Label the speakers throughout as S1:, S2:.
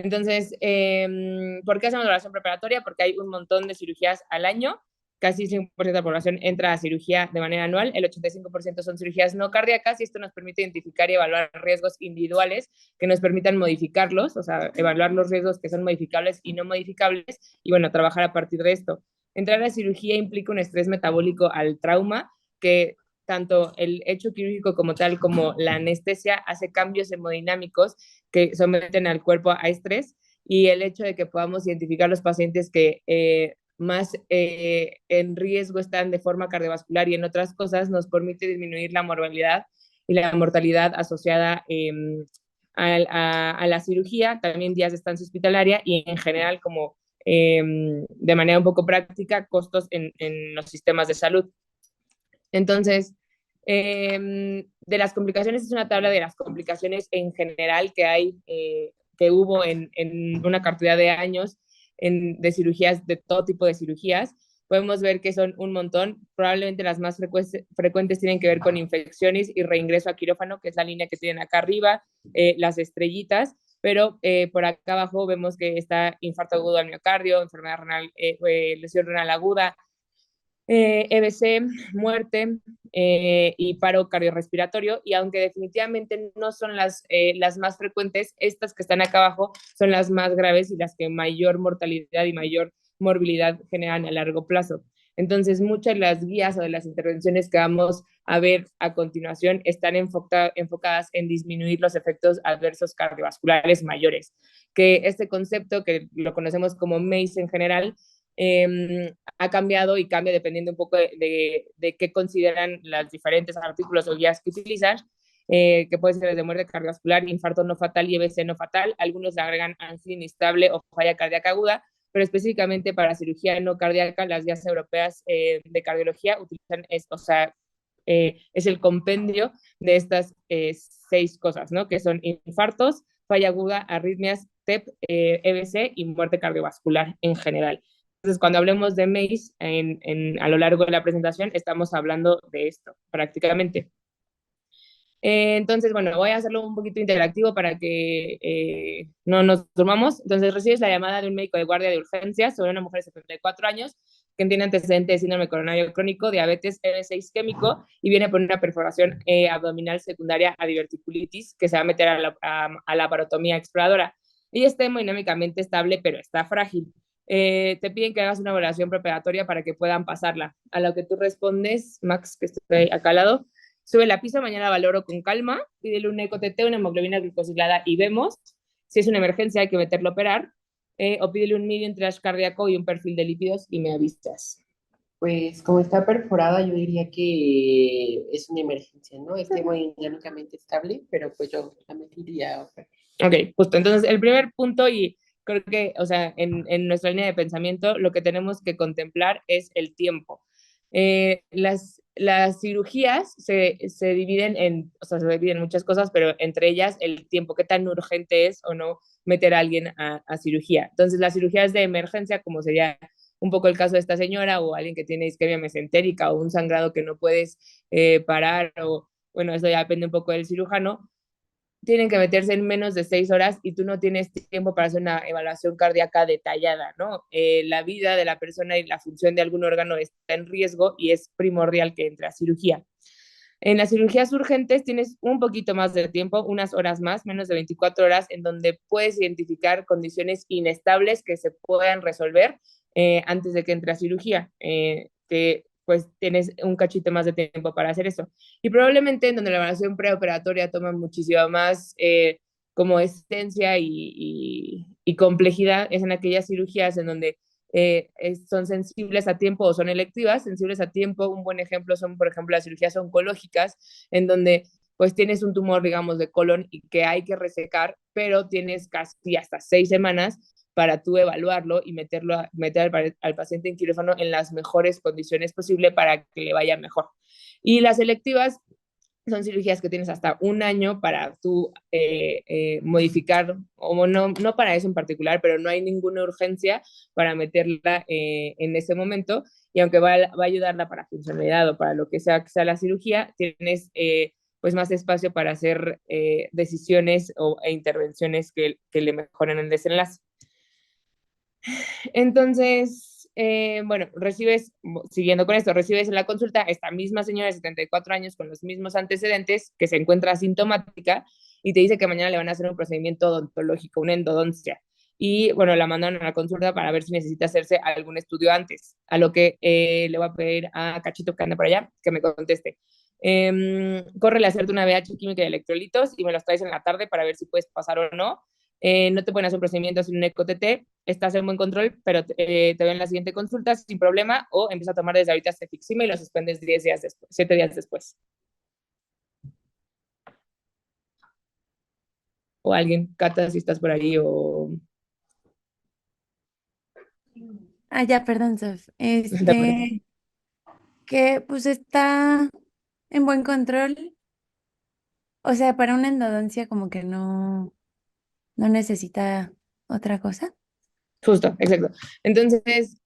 S1: Entonces, ¿por qué hacemos evaluación preparatoria? Porque hay un montón de cirugías al año, casi 100% de la población entra a cirugía de manera anual, el 85% son cirugías no cardíacas y esto nos permite identificar y evaluar riesgos individuales que nos permitan modificarlos, o sea, evaluar los riesgos que son modificables y no modificables y bueno, trabajar a partir de esto. Entrar a la cirugía implica un estrés metabólico al trauma que tanto el hecho quirúrgico como tal, como la anestesia, hace cambios hemodinámicos que someten al cuerpo a estrés y el hecho de que podamos identificar los pacientes que más en riesgo están de forma cardiovascular y en otras cosas nos permite disminuir la mortalidad y la mortalidad asociada a la cirugía, también días de estancia hospitalaria y en general como de manera un poco práctica costos en los sistemas de salud. Entonces, de las complicaciones es una tabla de las complicaciones en general que hay, que hubo en una cantidad de años de cirugías, de todo tipo de cirugías. Podemos ver que son un montón. Probablemente las más frecuentes tienen que ver con infecciones y reingreso a quirófano, que es la línea que tienen acá arriba, las estrellitas. Pero por acá abajo vemos que está infarto agudo al miocardio, enfermedad renal, lesión renal aguda, EBC, muerte y paro cardiorrespiratorio. Y aunque definitivamente no son las más frecuentes, estas que están acá abajo son las más graves y las que mayor mortalidad y mayor morbilidad generan a largo plazo. Entonces, muchas de las guías o de las intervenciones que vamos a ver a continuación están enfocadas en disminuir los efectos adversos cardiovasculares mayores. Que este concepto, que lo conocemos como MACE en general, ha cambiado y cambia dependiendo un poco de qué consideran los diferentes artículos o guías que utilizan, que puede ser desde muerte cardiovascular, infarto no fatal y EBC no fatal. Algunos le agregan angina inestable o falla cardíaca aguda, pero específicamente para cirugía no cardíaca, las guías europeas de cardiología utilizan, o sea, es el compendio de estas 6 cosas, ¿no? Que son infartos, falla aguda, arritmias, TEP, EBC y muerte cardiovascular en general. Entonces, cuando hablemos de MACE a lo largo de la presentación, estamos hablando de esto prácticamente. Entonces, bueno, voy a hacerlo un poquito interactivo para que no nos durmamos. Entonces, recibes la llamada de un médico de guardia de urgencias sobre una mujer de 74 años que tiene antecedentes de síndrome coronario crónico, diabetes, EBC isquémico y viene por una perforación abdominal secundaria a diverticulitis que se va a meter a la parotomía exploradora. Ella está hemodinámicamente estable, pero está frágil. Te piden que hagas una evaluación preparatoria para que puedan pasarla. A lo que tú respondes, Max, que estoy acá al lado, sube la pizza, mañana valoro con calma, pídele un eco-TT, una hemoglobina glicosilada y vemos. Si es una emergencia hay que meterlo a operar, o pídele un medium triage cardíaco y un perfil de lípidos y me avisas.
S2: Pues como está perforada, yo diría que es una emergencia, ¿no? Está muy dinámicamente estable, pero pues yo la metería a operar.
S1: Ok, justo. Entonces, el primer punto, y creo que, o sea, en nuestra línea de pensamiento, lo que tenemos que contemplar es el tiempo. Las cirugías se dividen o sea, se dividen en muchas cosas, pero entre ellas el tiempo, qué tan urgente es o no meter a alguien a cirugía. Entonces, las cirugías de emergencia, como sería un poco el caso de esta señora, o alguien que tiene isquemia mesentérica o un sangrado que no puedes parar, o bueno, eso ya depende un poco del cirujano, tienen que meterse en menos de 6 horas y tú no tienes tiempo para hacer una evaluación cardíaca detallada, ¿no? La vida de la persona y la función de algún órgano está en riesgo y es primordial que entre a cirugía. En las cirugías urgentes tienes un poquito más de tiempo, unas horas más, menos de 24 horas, en donde puedes identificar condiciones inestables que se puedan resolver antes de que entre a cirugía, que pues tienes un cachito más de tiempo para hacer eso. Y probablemente en donde la evaluación preoperatoria toma muchísima más como esencia y complejidad, es en aquellas cirugías en donde son sensibles a tiempo o son electivas, sensibles a tiempo. Un buen ejemplo son, por ejemplo, las cirugías oncológicas, en donde pues tienes un tumor, digamos, de colon y que hay que resecar, pero tienes casi hasta 6 semanas para tú evaluarlo y meter al paciente en quirófano en las mejores condiciones posibles para que le vaya mejor. Y las selectivas son cirugías que tienes hasta un año para tú modificar, o no para eso en particular, pero no hay ninguna urgencia para meterla en ese momento. Y aunque va a ayudarla para funcionalidad o para lo que sea la cirugía, tienes pues más espacio para hacer decisiones e intervenciones que le mejoren el desenlace. Entonces, bueno, siguiendo con esto, recibes en la consulta esta misma señora de 74 años con los mismos antecedentes que se encuentra asintomática y te dice que mañana le van a hacer un procedimiento odontológico, una endodoncia. Y bueno, la mandaron a la consulta para ver si necesita hacerse algún estudio antes, a lo que le voy a pedir a Cachito que anda por allá que me conteste. Córrele a hacerte una VH química y electrolitos y me los traes en la tarde para ver si puedes pasar o no. No te pueden hacer un procedimiento sin un ECOTT, estás en buen control, pero te veo en la siguiente consulta sin problema o empieza a tomar desde ahorita cefixima y lo suspendes 10 días después, 7 días después. O alguien, Cata, si estás por ahí o...
S3: Ah, ya, perdón, Sof. Que pues está en buen control. O sea, para una endodoncia como que no necesita otra cosa.
S1: Justo, exacto. Entonces,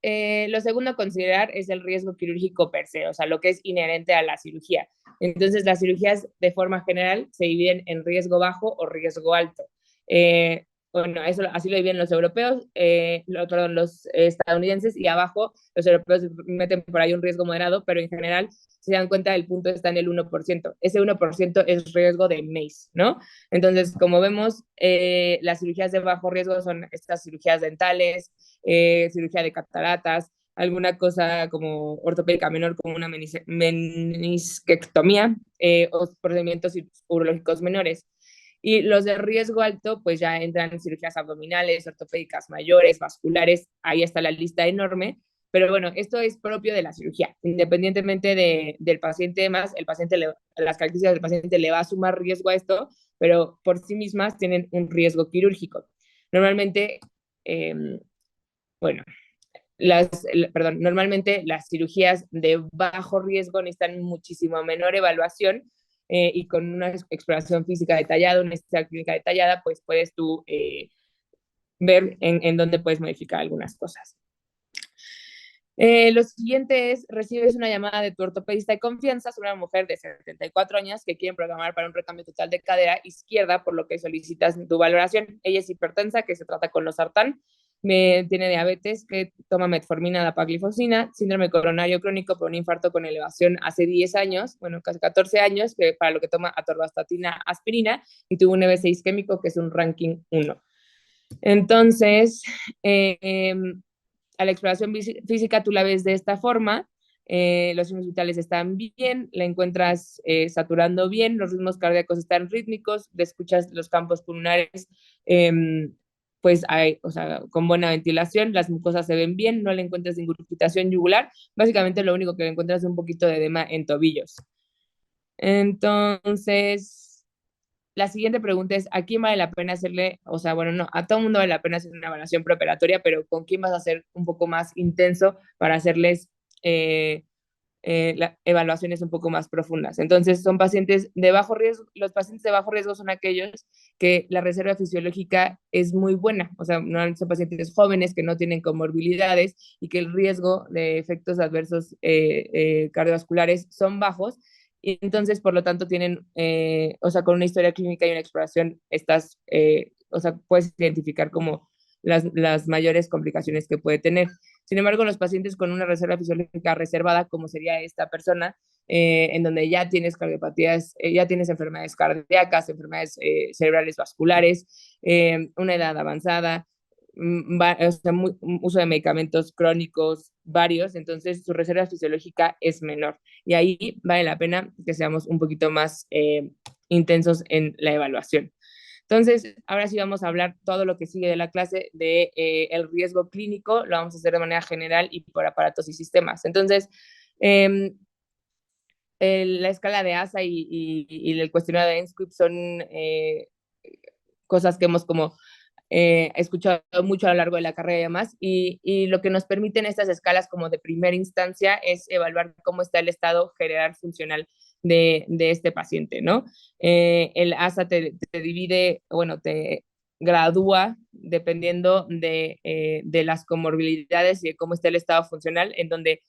S1: lo segundo a considerar es el riesgo quirúrgico per se, o sea, lo que es inherente a la cirugía. Entonces, las cirugías de forma general se dividen en riesgo bajo o riesgo alto. Bueno, eso así lo dividen los europeos, perdón, los estadounidenses, y abajo los europeos meten por ahí un riesgo moderado, pero en general, si se dan cuenta, el punto está en el 1%. Ese 1% es riesgo de MACE, ¿no? Entonces, como vemos, las cirugías de bajo riesgo son estas cirugías dentales, cirugía de cataratas, alguna cosa como ortopédica menor, como una menisquectomía, o procedimientos urológicos menores. Y los de riesgo alto, pues ya entran cirugías abdominales, ortopédicas mayores, vasculares, ahí está la lista enorme. Pero bueno, esto es propio de la cirugía. Independientemente del paciente más, las características del paciente le va a sumar riesgo a esto, pero por sí mismas tienen un riesgo quirúrgico. Normalmente, eh, bueno, normalmente las cirugías de bajo riesgo necesitan muchísimo menor evaluación y con una exploración física detallada, una historia clínica detallada, pues puedes tú ver en dónde puedes modificar algunas cosas. Lo siguiente es, recibes una llamada de tu ortopedista de confianza sobre una mujer de 74 años que quieren programar para un recambio total de cadera izquierda, por lo que solicitas tu valoración. Ella es hipertensa, que se trata con losartán, tiene diabetes, que toma metformina, dapaglifosina, síndrome coronario crónico por un infarto con elevación hace 10 años, bueno, casi 14 años, que para lo que toma atorvastatina, aspirina, y tuvo un EV6 isquémico, que es un ranking 1. Entonces, a la exploración física tú la ves de esta forma, los signos vitales están bien, la encuentras saturando bien, los ritmos cardíacos están rítmicos, escuchas los campos pulmonares, pues hay, o sea, con buena ventilación, las mucosas se ven bien, no le encuentras ingurgitación yugular, básicamente lo único que le encuentras es un poquito de edema en tobillos. Entonces, la siguiente pregunta es, ¿a quién vale la pena hacerle, o sea, bueno, no, a todo el mundo vale la pena hacer una evaluación preoperatoria, pero ¿con quién vas a hacer un poco más intenso para hacerles evaluaciones un poco más profundas? Entonces, son pacientes de bajo riesgo, los pacientes de bajo riesgo son aquellos que la reserva fisiológica es muy buena, o sea, no son pacientes jóvenes que no tienen comorbilidades y que el riesgo de efectos adversos cardiovasculares son bajos. Y entonces, por lo tanto, tienen, o sea, con una historia clínica y una exploración, o sea, puedes identificar como las mayores complicaciones que puede tener. Sin embargo, los pacientes con una reserva fisiológica reservada, como sería esta persona, en donde ya tienes cardiopatías, ya tienes enfermedades cardíacas, enfermedades cerebrales vasculares, una edad avanzada, o sea, uso de medicamentos crónicos varios, entonces su reserva fisiológica es menor. Y ahí vale la pena que seamos un poquito más intensos en la evaluación. Entonces, ahora sí vamos a hablar todo lo que sigue de la clase de el riesgo clínico, lo vamos a hacer de manera general y por aparatos y sistemas. Entonces, la escala de ASA y el cuestionario de NSQIP son cosas que hemos como escuchado mucho a lo largo de la carrera y demás, y lo que nos permiten estas escalas como de primera instancia es evaluar cómo está el estado general funcional de este paciente, ¿no? El ASA te divide, bueno, te gradúa dependiendo de las comorbilidades y de cómo está el estado funcional, en donde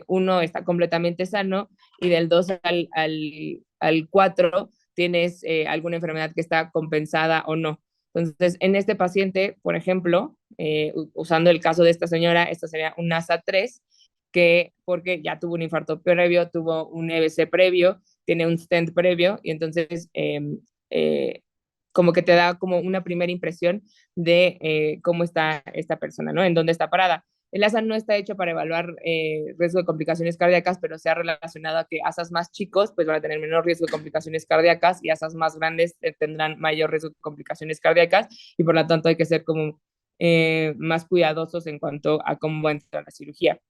S1: uno está completamente sano y del 2 al al 4 tienes alguna enfermedad que está compensada o no. Entonces, en este paciente, por ejemplo, usando el caso de esta señora, esta sería un NASA 3, que porque ya tuvo un infarto previo, tuvo un EBC previo, tiene un stent previo, y entonces como que te da como una primera impresión de cómo está esta persona, ¿no? En dónde está parada. El ASA no está hecho para evaluar riesgo de complicaciones cardíacas, pero se ha relacionado a que ASAs más chicos pues van a tener menor riesgo de complicaciones cardíacas y ASAs más grandes tendrán mayor riesgo de complicaciones cardíacas, y por lo tanto hay que ser como más cuidadosos en cuanto a cómo va a entrar la cirugía.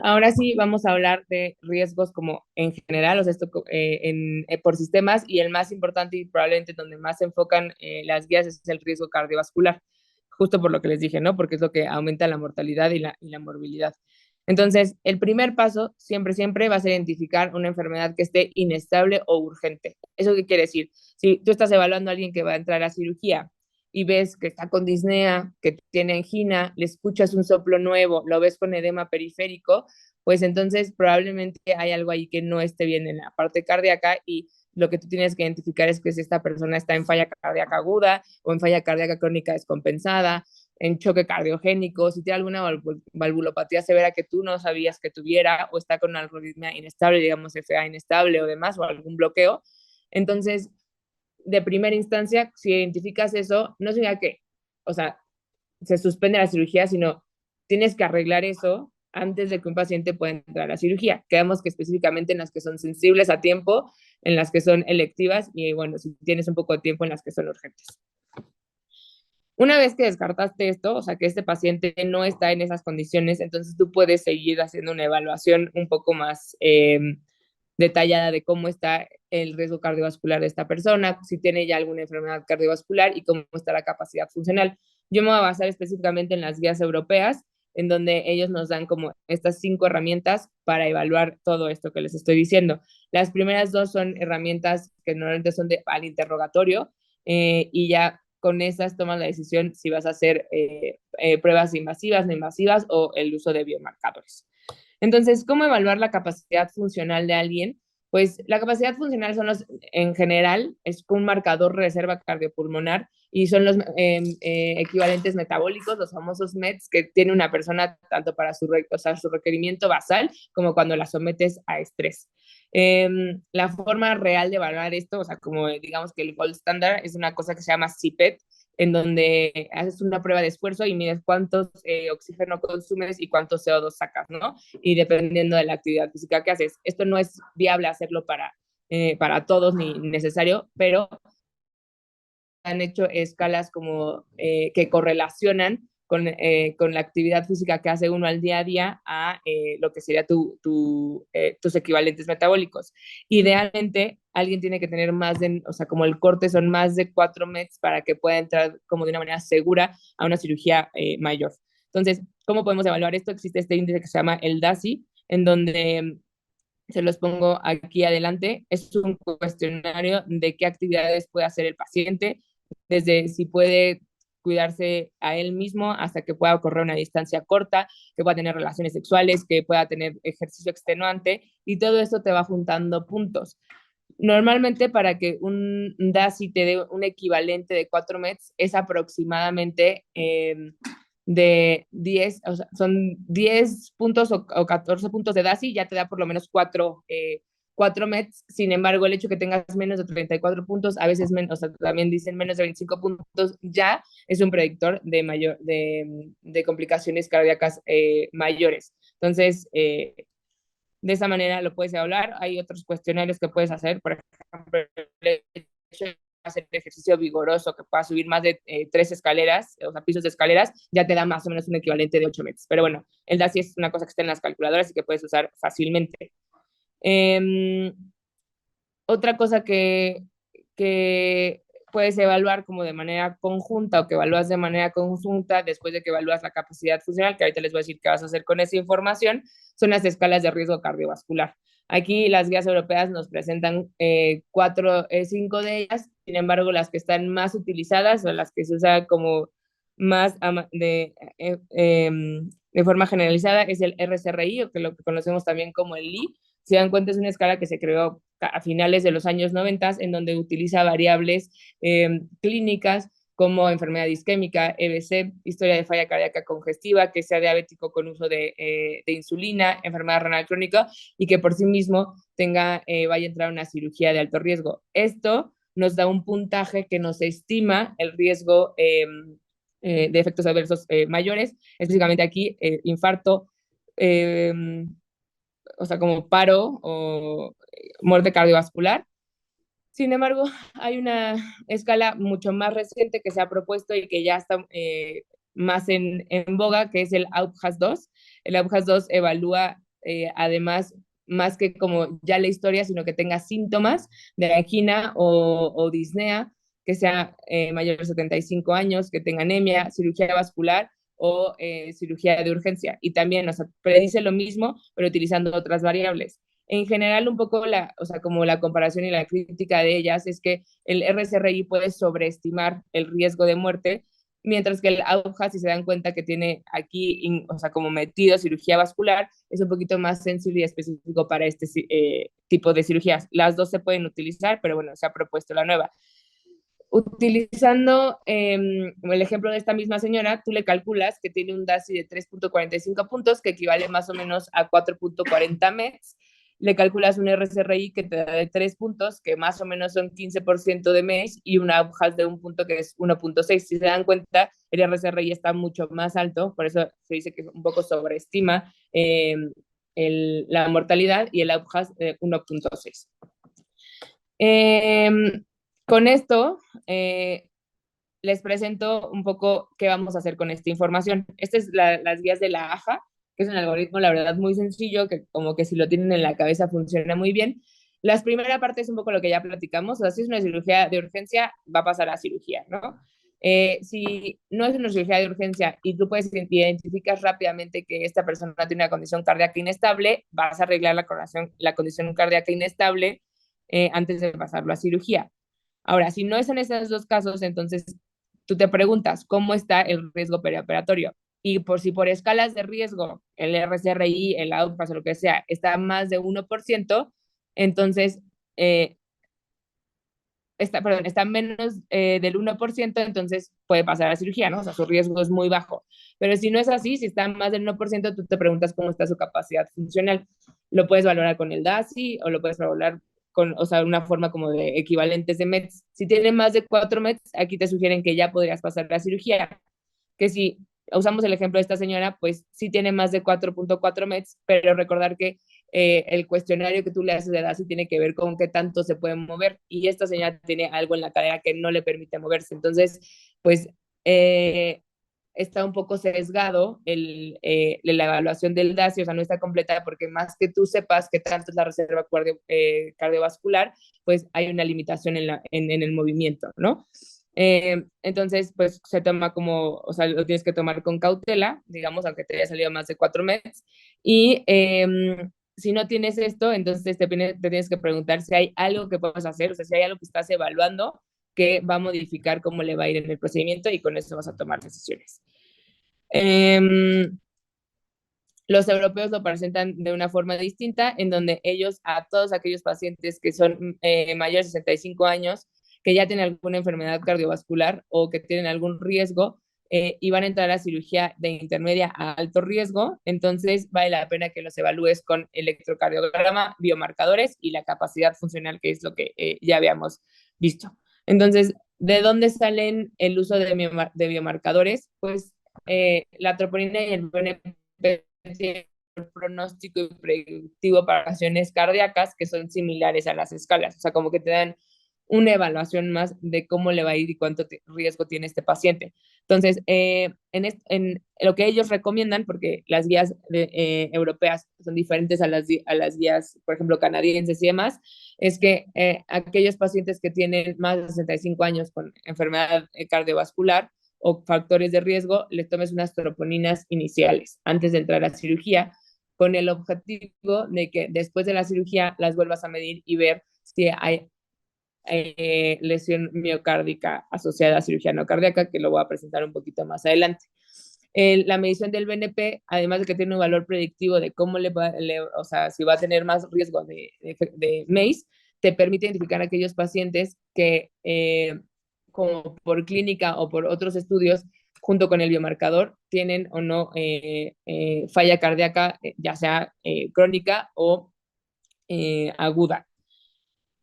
S1: Ahora sí vamos a hablar de riesgos como en general, o sea, esto por sistemas, y el más importante y probablemente donde más se enfocan las guías es el riesgo cardiovascular, justo por lo que les dije, ¿no? Porque es lo que aumenta la mortalidad y la morbilidad. Entonces, el primer paso siempre va a ser identificar una enfermedad que esté inestable o urgente. ¿Eso qué quiere decir? Si tú estás evaluando a alguien que va a entrar a cirugía y ves que está con disnea, que tiene angina, le escuchas un soplo nuevo, lo ves con edema periférico, pues entonces probablemente hay algo ahí que no esté bien en la parte cardíaca, y lo que tú tienes que identificar es que si esta persona está en falla cardíaca aguda o en falla cardíaca crónica descompensada, en choque cardiogénico, si tiene alguna valvulopatía severa que tú no sabías que tuviera, o está con una arritmia inestable, digamos FA inestable o demás, o algún bloqueo. Entonces, de primera instancia, si identificas eso, no significa que, o sea, se suspende la cirugía, sino tienes que arreglar eso antes de que un paciente pueda entrar a la cirugía. Quedamos que específicamente en las que son sensibles a tiempo, en las que son electivas, y bueno, si tienes un poco de tiempo, en las que son urgentes. Una vez que descartaste esto, o sea, que este paciente no está en esas condiciones, entonces tú puedes seguir haciendo una evaluación un poco más detallada de cómo está el riesgo cardiovascular de esta persona, si tiene ya alguna enfermedad cardiovascular y cómo está la capacidad funcional. Yo me voy a basar específicamente en las guías europeas, en donde ellos nos dan como estas 5 herramientas para evaluar todo esto que les estoy diciendo. Las primeras 2 son herramientas que normalmente son al interrogatorio, y ya con esas tomas la decisión si vas a hacer pruebas invasivas, no invasivas, o el uso de biomarcadores. Entonces, ¿cómo evaluar la capacidad funcional de alguien? Pues la capacidad funcional en general, es un marcador de reserva cardiopulmonar, y son los equivalentes metabólicos, los famosos METs, que tiene una persona tanto para su requerimiento basal como cuando la sometes a estrés. La forma real de evaluar esto, o sea, como digamos que el gold standard, es una cosa que se llama CPET, en donde haces una prueba de esfuerzo y mides cuántos oxígeno consumes y cuántos CO2 sacas, ¿no? Y dependiendo de la actividad física que haces. Esto no es viable hacerlo para todos ni necesario, pero han hecho escalas como que correlacionan con la actividad física que hace uno al día a día a lo que sería tus equivalentes metabólicos. Idealmente, alguien tiene que tener más de, o sea, como el corte son más de 4 METs para que pueda entrar como de una manera segura a una cirugía mayor. Entonces, ¿cómo podemos evaluar esto? Existe este índice que se llama el DASI, en donde se los pongo aquí adelante. Es un cuestionario de qué actividades puede hacer el paciente, desde si puede cuidarse a él mismo hasta que pueda correr una distancia corta, que pueda tener relaciones sexuales, que pueda tener ejercicio extenuante, y todo esto te va juntando puntos. Normalmente, para que un DASI te dé un equivalente de 4 METs, es aproximadamente de 10, o sea, son 10 puntos o 14 puntos de DASI, ya te da por lo menos 4 METs. Sin embargo, el hecho que tengas menos de 34 puntos, a veces menos, o sea, también dicen menos de 25 puntos, ya es un predictor de complicaciones cardíacas mayores. Entonces, de esa manera lo puedes hablar. Hay otros cuestionarios que puedes hacer, por ejemplo, el hecho de hacer ejercicio vigoroso, que pueda subir más de 3 escaleras, o sea, pisos de escaleras, ya te da más o menos un equivalente de 8 metros. Pero bueno, el DASI es una cosa que está en las calculadoras y que puedes usar fácilmente. Otra cosa que puedes evaluar como de manera conjunta, o que evalúas de manera conjunta después de que evalúas la capacidad funcional, que ahorita les voy a decir qué vas a hacer con esa información, son las escalas de riesgo cardiovascular. Aquí las guías europeas nos presentan 5 de ellas. Sin embargo, las que están más utilizadas, o las que se usan como más de forma generalizada, es el RCRI, o que lo que conocemos también como el LI, si dan cuenta, es una escala que se creó a finales de los años 90, en donde utiliza variables clínicas como enfermedad isquémica, EBC, historia de falla cardíaca congestiva, que sea diabético con uso de insulina, enfermedad renal crónica, y que por sí mismo vaya a entrar a una cirugía de alto riesgo. Esto nos da un puntaje que nos estima el riesgo de efectos adversos mayores, específicamente aquí infarto, o sea, como paro o muerte cardiovascular. Sin embargo, hay una escala mucho más reciente que se ha propuesto y que ya está más en boga, que es el AUPHAS-2. El AUPHAS-2 evalúa además más que como ya la historia, sino que tenga síntomas de angina o disnea, que sea mayor de 75 años, que tenga anemia, cirugía vascular o cirugía de urgencia. Y también, o sea, predice lo mismo, pero utilizando otras variables. En general, un poco o sea, como la comparación y la crítica de ellas es que el RSRI puede sobreestimar el riesgo de muerte, mientras que el AUJA, si se dan cuenta que tiene aquí, o sea, como metido cirugía vascular, es un poquito más sensible y específico para este tipo de cirugías. Las dos se pueden utilizar, pero bueno, se ha propuesto la nueva. Utilizando el ejemplo de esta misma señora, tú le calculas que tiene un DASI de 3.45 puntos, que equivale más o menos a 4.40 METs. Le calculas un RSRI que te da de 3 puntos, que más o menos son 15% de MES, y una AUJAS de un punto que es 1.6. Si se dan cuenta, el RSRI está mucho más alto, por eso se dice que un poco sobreestima la mortalidad, y el AUJAS de 1.6. Con esto, les presento un poco qué vamos a hacer con esta información. Estas es las guías de la AJA, que es un algoritmo, la verdad, muy sencillo, que como que si lo tienen en la cabeza funciona muy bien. La primera parte es un poco lo que ya platicamos, o sea, si es una cirugía de urgencia, va a pasar a cirugía, ¿no? Si no es una cirugía de urgencia y tú puedes identificar rápidamente que esta persona tiene una condición cardíaca inestable, vas a arreglar la condición cardíaca inestable antes de pasarlo a cirugía. Ahora, si no es en esos dos casos, entonces tú te preguntas cómo está el riesgo perioperatorio. Y por escalas de riesgo, el RSRI, el AUPAS o lo que sea, está más de 1%, entonces está menos del 1%, entonces puede pasar a cirugía, ¿no? O sea, su riesgo es muy bajo. Pero si no es así, si está más del 1%, tú te preguntas cómo está su capacidad funcional. Lo puedes valorar con el DASI o lo puedes valorar con, o sea, una forma como de equivalentes de METs. Si tiene más de 4 METs, aquí te sugieren que ya podrías pasar la cirugía. Que si usamos el ejemplo de esta señora, pues sí tiene más de 4.4 METs, pero recordar que el cuestionario que tú le haces de DASI tiene que ver con qué tanto se puede mover, y esta señora tiene algo en la cadera que no le permite moverse. Entonces, pues está un poco sesgado la evaluación del DASI, o sea, no está completa, porque más que tú sepas qué tanto es la reserva cardiovascular, pues hay una limitación en el movimiento, ¿no? Entonces, pues se toma como, o sea, lo tienes que tomar con cautela, digamos, aunque te haya salido más de 4 meses. Y si no tienes esto, entonces te tienes que preguntar si hay algo que puedes hacer, o sea, si hay algo que estás evaluando que va a modificar cómo le va a ir en el procedimiento, y con eso vas a tomar decisiones. Los europeos lo presentan de una forma distinta, en donde ellos a todos aquellos pacientes que son mayores de 65 años, que ya tienen alguna enfermedad cardiovascular o que tienen algún riesgo, y van a entrar a cirugía de intermedia a alto riesgo, entonces vale la pena que los evalúes con electrocardiograma, biomarcadores y la capacidad funcional, que es lo que ya habíamos visto. Entonces, ¿de dónde salen el uso de biomarcadores? Pues la troponina y el BNP tienen pronóstico y predictivo para acciones cardíacas que son similares a las escalas, o sea, como que te dan una evaluación más de cómo le va a ir y cuánto riesgo tiene este paciente. Entonces, en lo que ellos recomiendan, porque las guías europeas son diferentes a las guías, por ejemplo, canadienses y demás, es que aquellos pacientes que tienen más de 65 años con enfermedad cardiovascular o factores de riesgo, les tomes unas troponinas iniciales antes de entrar a cirugía, con el objetivo de que después de la cirugía las vuelvas a medir y ver si hay lesión miocárdica asociada a cirugía no cardíaca, que lo voy a presentar un poquito más adelante. La medición del BNP, además de que tiene un valor predictivo de cómo o sea, si va a tener más riesgo de MACE, te permite identificar a aquellos pacientes que, como por clínica o por otros estudios, junto con el biomarcador, tienen o no falla cardíaca, ya sea crónica o aguda.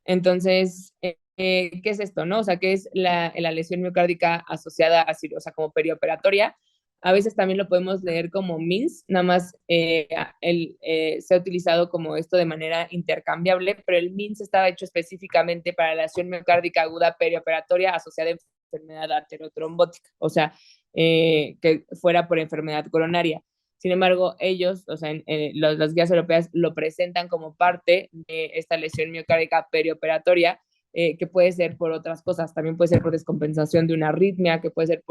S1: Entonces, ¿qué es esto, no? O sea, ¿qué es la lesión miocárdica asociada a, o sea, como perioperatoria? A veces también lo podemos leer como MINS, nada más se ha utilizado como esto de manera intercambiable, pero el MINS estaba hecho específicamente para la lesión miocárdica aguda perioperatoria asociada a enfermedad arteriotrombótica, o sea, que fuera por enfermedad coronaria. Sin embargo, ellos, o sea, las guías europeas lo presentan como parte de esta lesión miocárdica perioperatoria, que puede ser por otras cosas, también puede ser por descompensación de una arritmia, que puede ser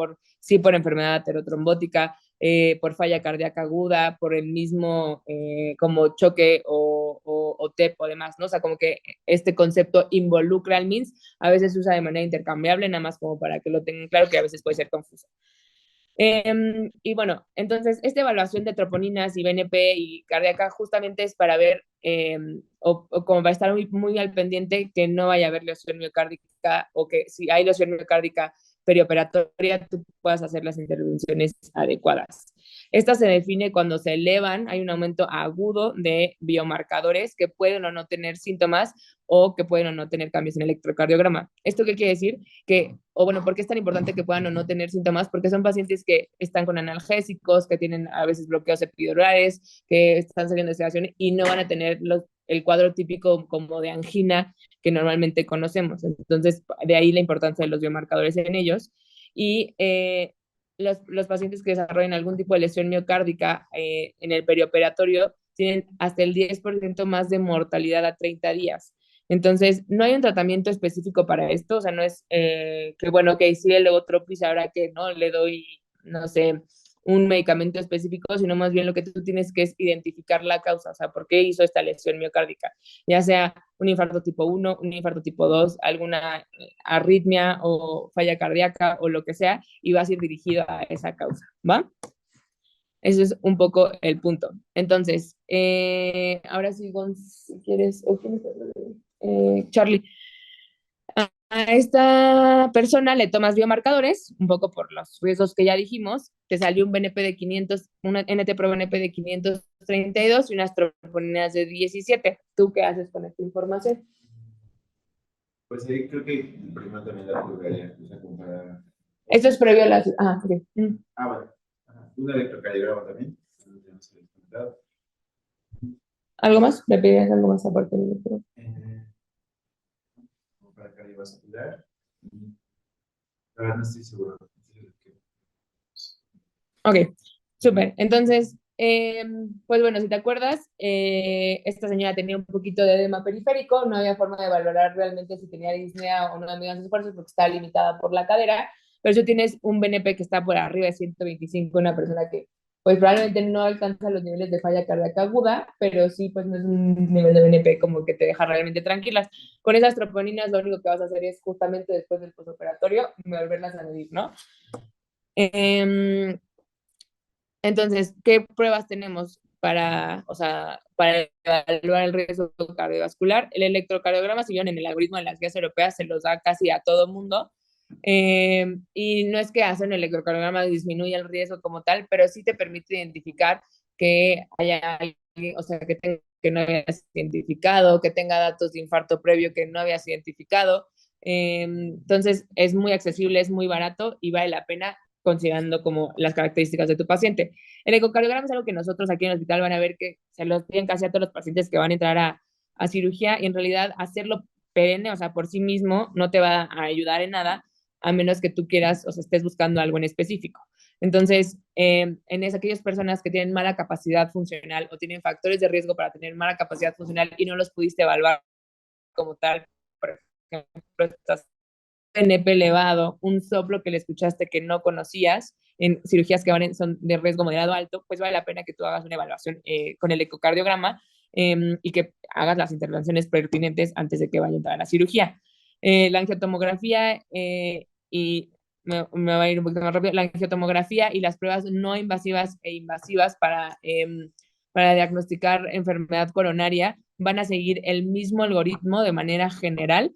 S1: por enfermedad aterotrombótica, por falla cardíaca aguda, por el mismo como choque o TEP o demás, ¿no? O sea, como que este concepto involucra al MINS, a veces se usa de manera intercambiable, nada más como para que lo tengan claro, que a veces puede ser confuso. Y bueno, entonces esta evaluación de troponinas y BNP y cardíaca justamente es para ver, o como para estar muy al pendiente que no vaya a haber lesión miocárdica, o que si hay lesión miocárdica perioperatoria, tú puedas hacer las intervenciones adecuadas. Esta se define cuando se elevan, hay un aumento agudo de biomarcadores que pueden o no tener síntomas o que pueden o no tener cambios en el electrocardiograma. ¿Esto qué quiere decir? O bueno, ¿por qué es tan importante que puedan o no tener síntomas? Porque son pacientes que están con analgésicos, que tienen a veces bloqueos epidurales, que están saliendo de sedación y no van a tener el cuadro típico como de angina que normalmente conocemos. Entonces, de ahí la importancia de los biomarcadores en ellos. Y los pacientes que desarrollan algún tipo de lesión miocárdica en el perioperatorio tienen hasta el 10% más de mortalidad a 30 días. Entonces, no hay un tratamiento específico para esto, o sea, no es que, bueno, ok, sí, el levotropis, ahora que no le doy, no sé, un medicamento específico, sino más bien lo que tú tienes que es identificar la causa, o sea, por qué hizo esta lesión miocárdica, ya sea un infarto tipo 1, un infarto tipo 2, alguna arritmia o falla cardíaca o lo que sea, y vas a ir dirigido a esa causa, ¿va? Ese es un poco el punto. Entonces, ahora sí, Gonz, si quieres, Charlie, a esta persona le tomas biomarcadores, un poco por los riesgos que ya dijimos, te salió un BNP de 500, una NT-pro BNP de 532 y unas troponinas de 17. ¿Tú qué haces con esta información?
S4: Pues ahí creo que primero también la pulgaría, o sea, comparar.
S1: Esto es previo a las... Ah, ok.
S4: Bueno. Un electrocardiograma también.
S1: ¿Algo más? ¿Me pedirías algo más aparte del electro?
S4: Para cardiovascular. La verdad no estoy seguro.
S1: Ok, súper. Entonces, pues bueno, si te acuerdas, esta señora tenía un poquito de edema periférico, no había forma de valorar realmente si tenía disnea o no amigas de esfuerzos porque estaba limitada por la cadera, pero si tienes un BNP que está por arriba de 125, una persona que pues probablemente no alcanza los niveles de falla cardíaca aguda, pero sí pues no es un nivel de BNP como que te deja realmente tranquilas. Con esas troponinas lo único que vas a hacer es justamente después del postoperatorio volverlas a medir, ¿no? Entonces, ¿qué pruebas tenemos o sea, para evaluar el riesgo cardiovascular? El electrocardiograma, si bien en el algoritmo de las guías europeas se los da casi a todo mundo, y no es que hacer un electrocardiograma disminuya el riesgo como tal, pero sí te permite identificar que haya alguien, o sea, que no habías identificado, que tenga datos de infarto previo que no habías identificado. Entonces, es muy accesible, es muy barato y vale la pena considerando como las características de tu paciente. El ecocardiograma es algo que nosotros aquí en el hospital van a ver que se los piden casi a todos los pacientes que van a entrar a cirugía y en realidad hacerlo perenne, o sea, por sí mismo no te va a ayudar en nada a menos que tú quieras o sea, estés buscando algo en específico. Entonces, en aquellas personas que tienen mala capacidad funcional o tienen factores de riesgo para tener mala capacidad funcional y no los pudiste evaluar como tal, por ejemplo, estás NP elevado, un soplo que le escuchaste que no conocías, en cirugías que son de riesgo moderado alto, pues vale la pena que tú hagas una evaluación con el ecocardiograma y que hagas las intervenciones pertinentes antes de que vaya a entrar a la cirugía. La angiotomografía y me va a ir un poquito más rápido, la angiotomografía y las pruebas no invasivas e invasivas para diagnosticar enfermedad coronaria van a seguir el mismo algoritmo de manera general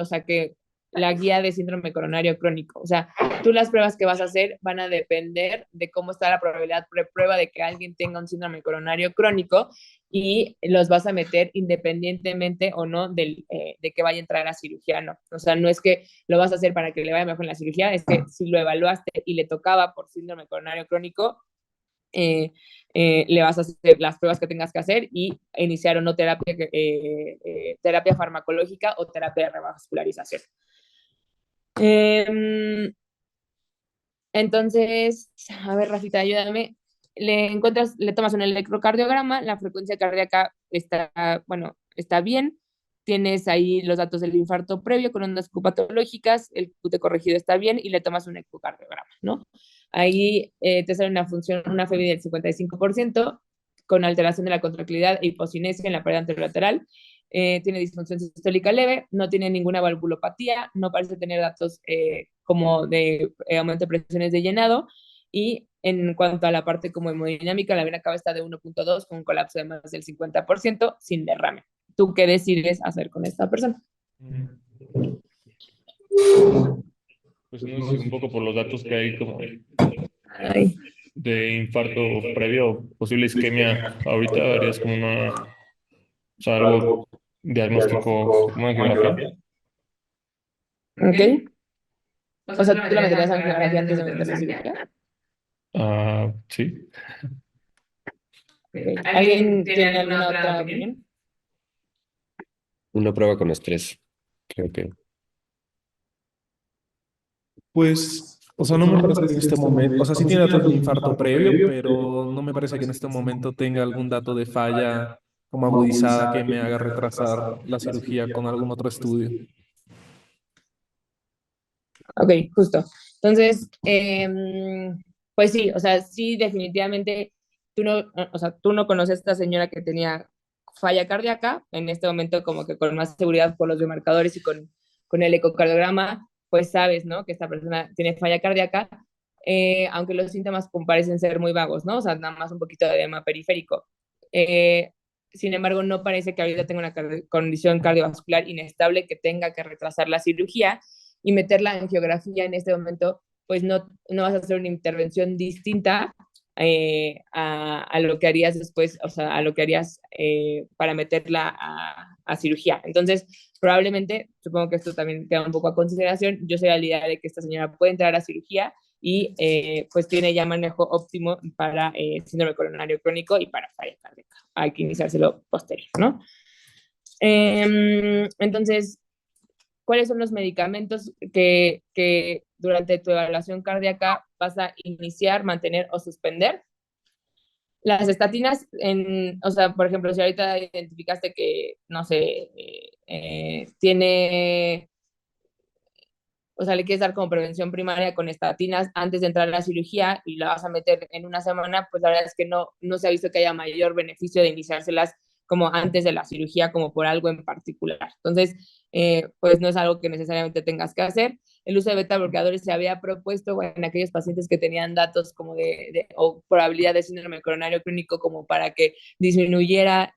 S1: o sea, que la guía de síndrome coronario crónico. O sea, tú las pruebas que vas a hacer van a depender de cómo está la probabilidad prueba de que alguien tenga un síndrome coronario crónico y los vas a meter independientemente o no de que vaya a entrar a cirugía, no. O sea, no es que lo vas a hacer para que le vaya mejor en la cirugía, es que si lo evaluaste y le tocaba por síndrome coronario crónico, le vas a hacer las pruebas que tengas que hacer y iniciar o no terapia farmacológica o terapia de revascularización. Entonces, a ver, Rafita, ayúdame. Le tomas un electrocardiograma, la frecuencia cardíaca está bien, tienes ahí los datos del infarto previo con ondas Q-patológicas, el QT corregido está bien y le tomas un ecocardiograma, ¿no? Ahí te sale una FEBI del 55% con alteración de la contractilidad e hipocinesia en la pared anterolateral. Tiene disfunción sistólica leve, no tiene ninguna valvulopatía, no parece tener datos como de aumento de presiones de llenado, y en cuanto a la parte como hemodinámica, la vena cava está de 1.2 con un colapso de más del 50% sin derrame. ¿Tú qué decides hacer con esta persona?
S5: Pues no sé, un poco por los datos que hay como
S1: Ay,
S5: de infarto previo, posible isquemia, ahorita harías como o sea, algo diagnóstico, una angiografía.
S1: ¿ok? O sea, ¿tú la meterías a angiografía antes de meter la cirugía?
S5: Sí.
S1: Okay. ¿Alguien tiene alguna otra opinión?
S6: Una prueba con estrés, creo que.
S7: Pues, o sea, no me parece que en este momento, o sea, sí tiene datos de infarto previo, pero no me parece que en este momento tenga algún dato de falla como agudizada que me haga retrasar la cirugía con algún otro estudio.
S1: Ok, justo. Entonces, pues sí, o sea, sí, definitivamente tú no conoces a esta señora que tenía falla cardíaca, en este momento como que con más seguridad por los biomarcadores y con el ecocardiograma, pues sabes, ¿no? Que esta persona tiene falla cardíaca, aunque los síntomas parecen ser muy vagos, ¿no? O sea, nada más un poquito de edema periférico. Sin embargo, no parece que ahorita tenga una condición cardiovascular inestable que tenga que retrasar la cirugía, y meter la angiografía en este momento, pues no vas a hacer una intervención distinta a lo que harías después, o sea, a lo que harías para meterla a cirugía. Entonces, probablemente, supongo que esto también queda un poco a consideración, yo sería la idea de que esta señora puede entrar a cirugía y pues tiene ya manejo óptimo para síndrome coronario crónico y para falla cardíaca. Hay que iniciárselo posterior, ¿no? Entonces, ¿cuáles son los medicamentos que durante tu evaluación cardíaca vas a iniciar, mantener o suspender? Las estatinas, o sea, por ejemplo, si ahorita identificaste que, no sé, o sea, le quieres dar como prevención primaria con estatinas antes de entrar a la cirugía y la vas a meter en una semana, pues la verdad es que no se ha visto que haya mayor beneficio de iniciárselas como antes de la cirugía, como por algo en particular. Entonces, pues no es algo que necesariamente tengas que hacer. El uso de beta bloqueadores se había propuesto en aquellos pacientes que tenían datos como o probabilidad de síndrome coronario crónico como para que disminuyera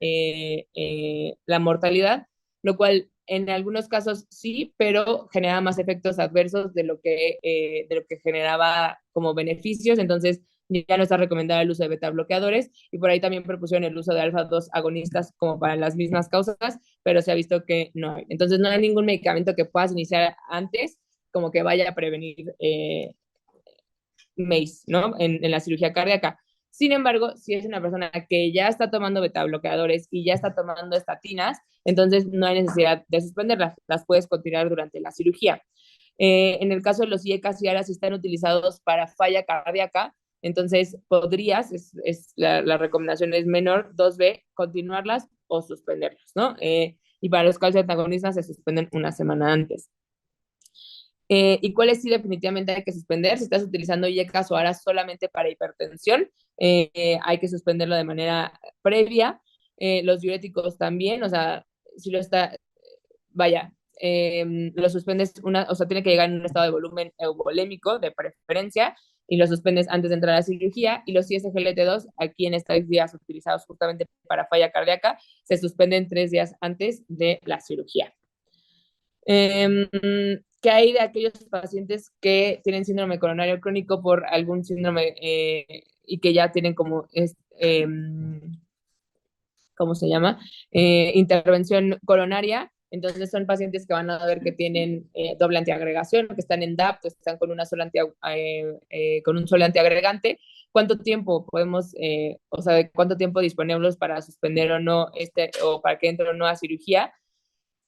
S1: la mortalidad, lo cual en algunos casos sí, pero generaba más efectos adversos de lo que generaba como beneficios. Entonces, ya no está recomendado el uso de beta bloqueadores, y por ahí también propusieron el uso de alfa-2 agonistas como para las mismas causas, pero se ha visto que no hay. Entonces, no hay ningún medicamento que puedas iniciar antes como que vaya a prevenir MACE, ¿no? En la cirugía cardíaca. Sin embargo, si es una persona que ya está tomando beta bloqueadores y ya está tomando estatinas, entonces no hay necesidad de suspenderlas, las puedes continuar durante la cirugía. En el caso de los IECAS y ARAS están utilizados para falla cardíaca, entonces podrías, la recomendación es menor 2B, continuarlas o suspenderlas, ¿no? Y para los calcio antagonistas se suspenden una semana antes. ¿Y cuáles sí definitivamente hay que suspender? Si estás utilizando IECAS o ARAS solamente para hipertensión, hay que suspenderlo de manera previa. Los diuréticos también, o sea, si lo está, vaya, lo suspendes, o sea, tiene que llegar en un estado de volumen euvolémico de preferencia, y lo suspendes antes de entrar a la cirugía, y los ISGLT2, aquí en estos días utilizados justamente para falla cardíaca, se suspenden 3 días antes de la cirugía. ¿Qué hay de aquellos pacientes que tienen síndrome coronario crónico por algún síndrome y que ya tienen como, ¿cómo se llama? Intervención coronaria? Entonces son pacientes que van a ver que tienen doble antiagregación, que están en DAP, que están con, con un solo antiagregante. ¿Cuánto tiempo podemos, o sea, cuánto tiempo disponemos para suspender o no o para que entre o no a cirugía?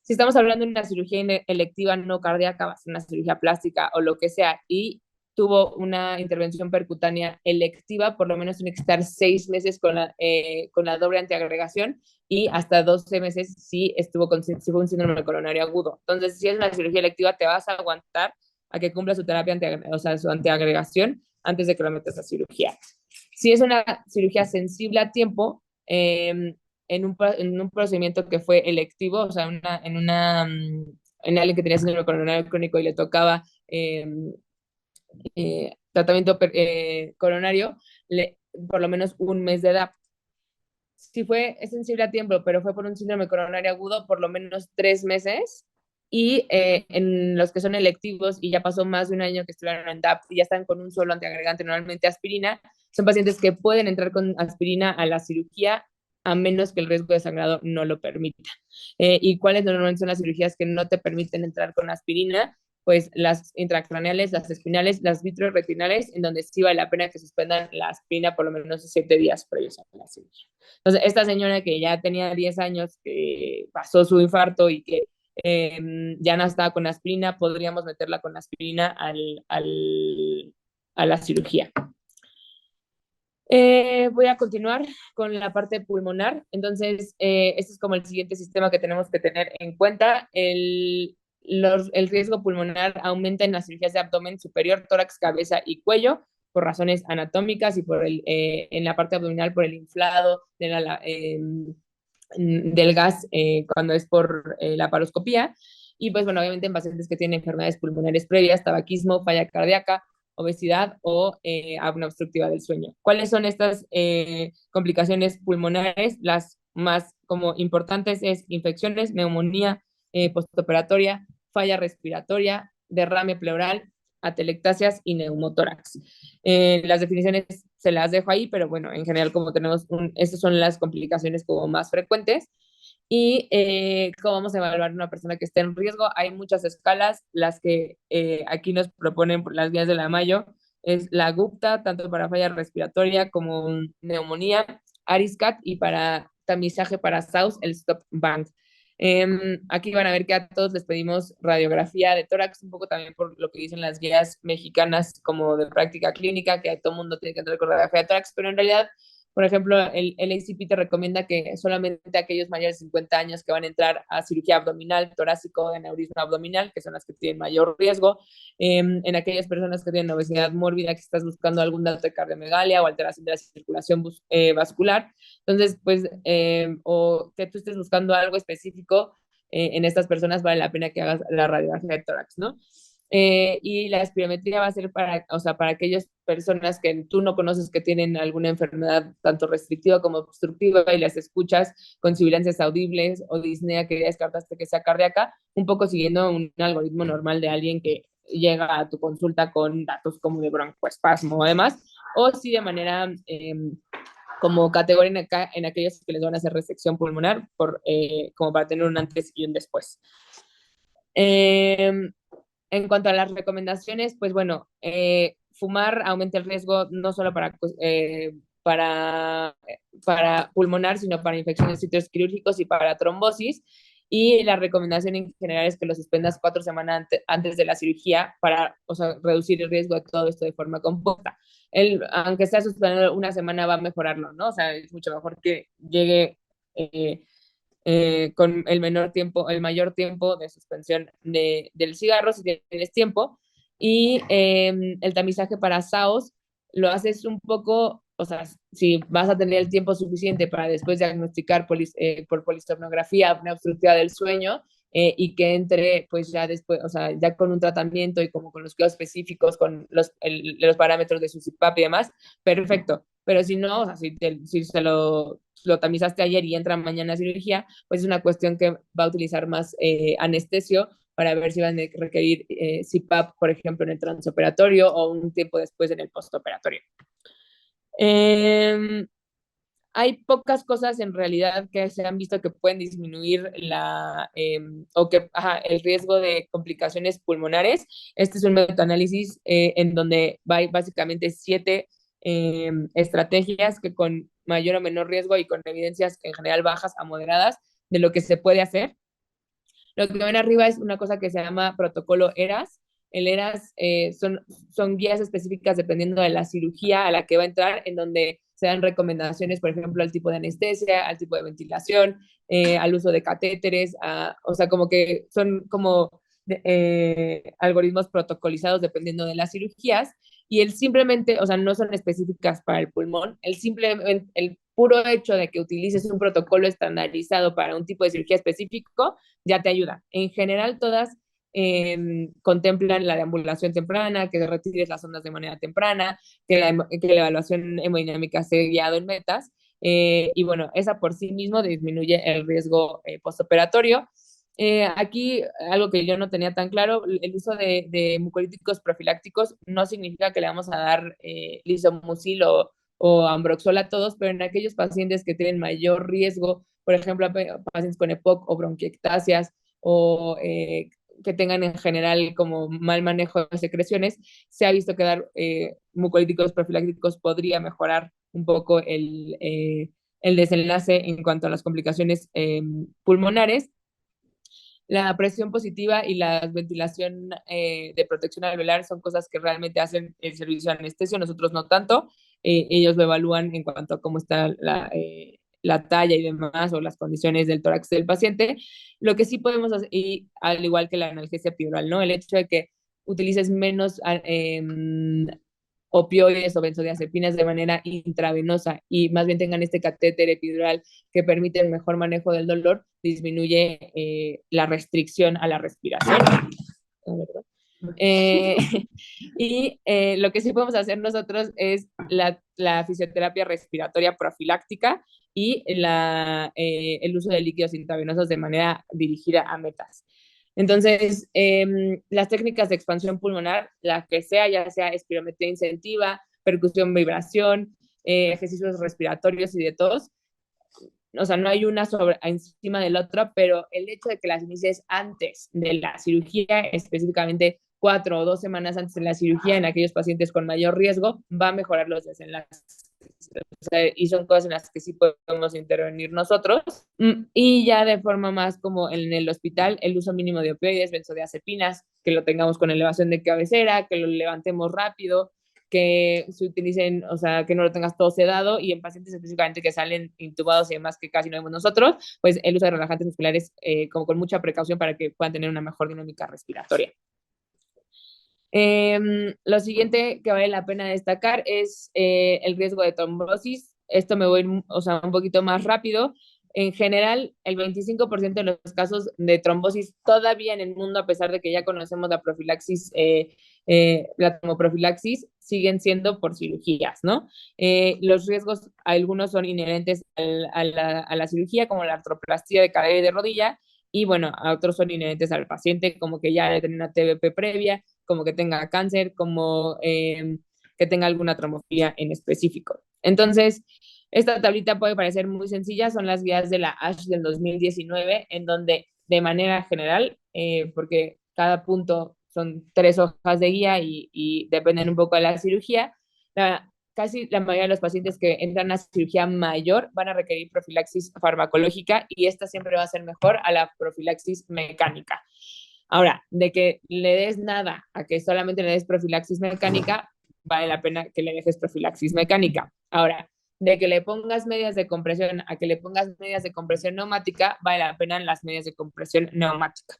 S1: Si estamos hablando de una cirugía electiva no cardíaca, va a ser una cirugía plástica o lo que sea, y tuvo una intervención percutánea electiva, por lo menos tiene que estar 6 meses con la doble antiagregación, y hasta 12 meses si fue un síndrome coronario agudo. Entonces, si es una cirugía electiva, te vas a aguantar a que cumpla su terapia, o sea, su antiagregación, antes de que lo metas a cirugía. Si es una cirugía sensible a tiempo, en un procedimiento que fue electivo, o sea, en alguien que tenía síndrome coronario crónico y le tocaba tratamiento coronario, por lo menos un mes de edad. Si es sensible a tiempo, pero fue por un síndrome coronario agudo, por lo menos 3 meses. Y en los que son electivos y ya pasó más de un año que estuvieron en DAP y ya están con un solo antiagregante, normalmente aspirina, son pacientes que pueden entrar con aspirina a la cirugía a menos que el riesgo de sangrado no lo permita. ¿Y cuáles normalmente son las cirugías que no te permiten entrar con aspirina? Pues las intracraneales, las espinales, las vitreoretinales, en donde sí vale la pena que suspendan la aspirina por lo menos 7 días previos a la cirugía. Entonces, esta señora que ya tenía 10 años, que pasó su infarto y que ya no estaba con aspirina, podríamos meterla con aspirina a la cirugía. Voy a continuar con la parte pulmonar. Entonces, este es como el siguiente sistema que tenemos que tener en cuenta. El riesgo pulmonar aumenta en las cirugías de abdomen superior, tórax, cabeza y cuello, por razones anatómicas y en la parte abdominal por el inflado del gas cuando es por la paroscopía. Y pues bueno, obviamente en pacientes que tienen enfermedades pulmonares previas, tabaquismo, falla cardíaca, obesidad o apnea obstructiva del sueño. ¿Cuáles son estas complicaciones pulmonares? Las más como importantes es infecciones, neumonía postoperatoria, falla respiratoria, derrame pleural, atelectasias y neumotórax. Las definiciones se las dejo ahí, pero bueno, en general como tenemos, estas son las complicaciones como más frecuentes. Y cómo vamos a evaluar una persona que esté en riesgo. Hay muchas escalas, las que aquí nos proponen por las guías de la Mayo es la Gupta, tanto para falla respiratoria como neumonía, ARISCAT, y para tamizaje para SAUS, el Stop Band. Aquí van a ver que a todos les pedimos radiografía de tórax, un poco también por lo que dicen las guías mexicanas como de práctica clínica, que todo el mundo tiene que entrar con radiografía de tórax, pero en realidad, por ejemplo, el ACP te recomienda que solamente aquellos mayores de 50 años que van a entrar a cirugía abdominal, torácico, de aneurisma abdominal, que son las que tienen mayor riesgo, en aquellas personas que tienen obesidad mórbida, que estás buscando algún dato de cardiomegalia o alteración de la circulación vascular. Entonces, pues, o que tú estés buscando algo específico en estas personas, vale la pena que hagas la radiografía de tórax, ¿no? Y la espirometría va a ser para aquellas personas que tú no conoces que tienen alguna enfermedad tanto restrictiva como obstructiva y las escuchas con sibilancias audibles o disnea que ya descartaste que sea cardíaca, un poco siguiendo un algoritmo normal de alguien que llega a tu consulta con datos como de broncoespasmo o demás, o si de manera como categoría en aquellos que les van a hacer resección pulmonar como para tener un antes y un después. En cuanto a las recomendaciones, pues bueno, fumar aumenta el riesgo no solo para pulmonar, sino para infecciones de sitios quirúrgicos y para trombosis. Y la recomendación en general es que lo suspendas 4 semanas antes de la cirugía para, o sea, reducir el riesgo de todo esto de forma compuesta. Aunque sea suspendido una semana, va a mejorarlo, ¿no? O sea, es mucho mejor que llegue con el mayor tiempo de suspensión del cigarro, si tienes tiempo. Y el tamizaje para SAOS lo haces un poco, o sea, si vas a tener el tiempo suficiente para después diagnosticar por polisomnografía, apnea obstructiva del sueño, y que entre pues ya después, o sea, ya con un tratamiento y como con los cuidados específicos, con los parámetros de su CPAP y demás, perfecto. Pero si no, o sea, si se lo tamizaste ayer y entra mañana a cirugía, pues es una cuestión que va a utilizar más anestesio para ver si van a requerir CPAP, por ejemplo, en el transoperatorio o un tiempo después en el postoperatorio. Hay pocas cosas en realidad que se han visto que pueden disminuir el riesgo de complicaciones pulmonares. Este es un metaanálisis en donde hay básicamente 7 estrategias que con mayor o menor riesgo y con evidencias en general bajas a moderadas de lo que se puede hacer. Lo que ven arriba es una cosa que se llama protocolo ERAS. El ERAS son guías específicas dependiendo de la cirugía a la que va a entrar, en donde se dan recomendaciones, por ejemplo, al tipo de anestesia, al tipo de ventilación, al uso de catéteres, o sea, como que son como algoritmos protocolizados dependiendo de las cirugías, y simplemente, o sea, no son específicas para el pulmón, el puro hecho de que utilices un protocolo estandarizado para un tipo de cirugía específico ya te ayuda. En general, todas contemplan la deambulación temprana, que retires las ondas de manera temprana, que la evaluación hemodinámica sea guiado en metas, y bueno, esa por sí mismo disminuye el riesgo postoperatorio. Aquí, algo que yo no tenía tan claro, el uso de mucolíticos profilácticos no significa que le vamos a dar lisomucil o ambroxol a todos, pero en aquellos pacientes que tienen mayor riesgo, por ejemplo, pacientes con EPOC o bronquiectasias, o que tengan en general como mal manejo de secreciones, se ha visto que dar mucolíticos profilácticos podría mejorar un poco el desenlace en cuanto a las complicaciones pulmonares. La presión positiva y la ventilación de protección alveolar son cosas que realmente hacen el servicio de anestesio, nosotros no tanto. Ellos lo evalúan en cuanto a cómo está la talla y demás, o las condiciones del tórax del paciente. Lo que sí podemos hacer, y al igual que la analgesia epidural, ¿no? El hecho de que utilices menos opioides o benzodiazepinas de manera intravenosa y más bien tengan este catéter epidural que permite el mejor manejo del dolor, disminuye la restricción a la respiración. Y lo que sí podemos hacer nosotros es la fisioterapia respiratoria profiláctica y el uso de líquidos intravenosos de manera dirigida a metas. Entonces, las técnicas de expansión pulmonar, la que sea, ya sea espirometría incentiva, percusión, vibración, ejercicios respiratorios y de tos, o sea, no hay una encima de la otra, pero el hecho de que las inicies antes de la cirugía, específicamente 4 o 2 semanas antes de la cirugía, en aquellos pacientes con mayor riesgo, va a mejorar los desenlaces. O sea, y son cosas en las que sí podemos intervenir nosotros. Y ya de forma más como en el hospital, el uso mínimo de opioides, benzodiazepinas, que lo tengamos con elevación de cabecera, que lo levantemos rápido, que se utilicen, o sea, que no lo tengas todo sedado, y en pacientes específicamente que salen intubados y demás, que casi no vemos nosotros, pues el uso de relajantes musculares como con mucha precaución para que puedan tener una mejor dinámica respiratoria. Lo siguiente que vale la pena destacar es el riesgo de trombosis. Esto me voy, o sea, un poquito más rápido. En general, el 25% de los casos de trombosis todavía en el mundo, a pesar de que ya conocemos la profilaxis, la tromoprofilaxis, siguen siendo por cirugías, ¿no? Los riesgos, algunos son inherentes a la cirugía, como la artroplastía de cadera y de rodilla, y bueno, a otros son inherentes al paciente, como que ya tiene una TBP previa, como que tenga cáncer, como que tenga alguna tromofilia en específico. Entonces, esta tablita puede parecer muy sencilla, son las guías de la ASH del 2019, en donde de manera general, porque cada punto son 3 hojas de guía y dependen un poco de la cirugía, casi la mayoría de los pacientes que entran a cirugía mayor van a requerir profilaxis farmacológica, y esta siempre va a ser mejor a la profilaxis mecánica. Ahora, de que le des nada a que solamente le des profilaxis mecánica, vale la pena que le dejes profilaxis mecánica. Ahora, de que le pongas medias de compresión a que le pongas medias de compresión neumática, vale la pena las medias de compresión neumática.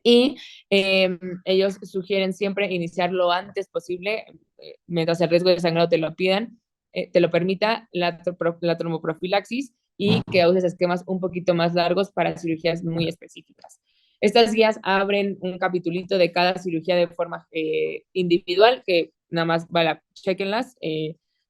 S1: Y ellos sugieren siempre iniciar lo antes posible, mientras el riesgo de sangrado te lo pidan, te lo permita la tromoprofilaxis, y que uses esquemas un poquito más largos para cirugías muy específicas. Estas guías abren un capitulito de cada cirugía de forma individual, que nada más, vale, chequenlas,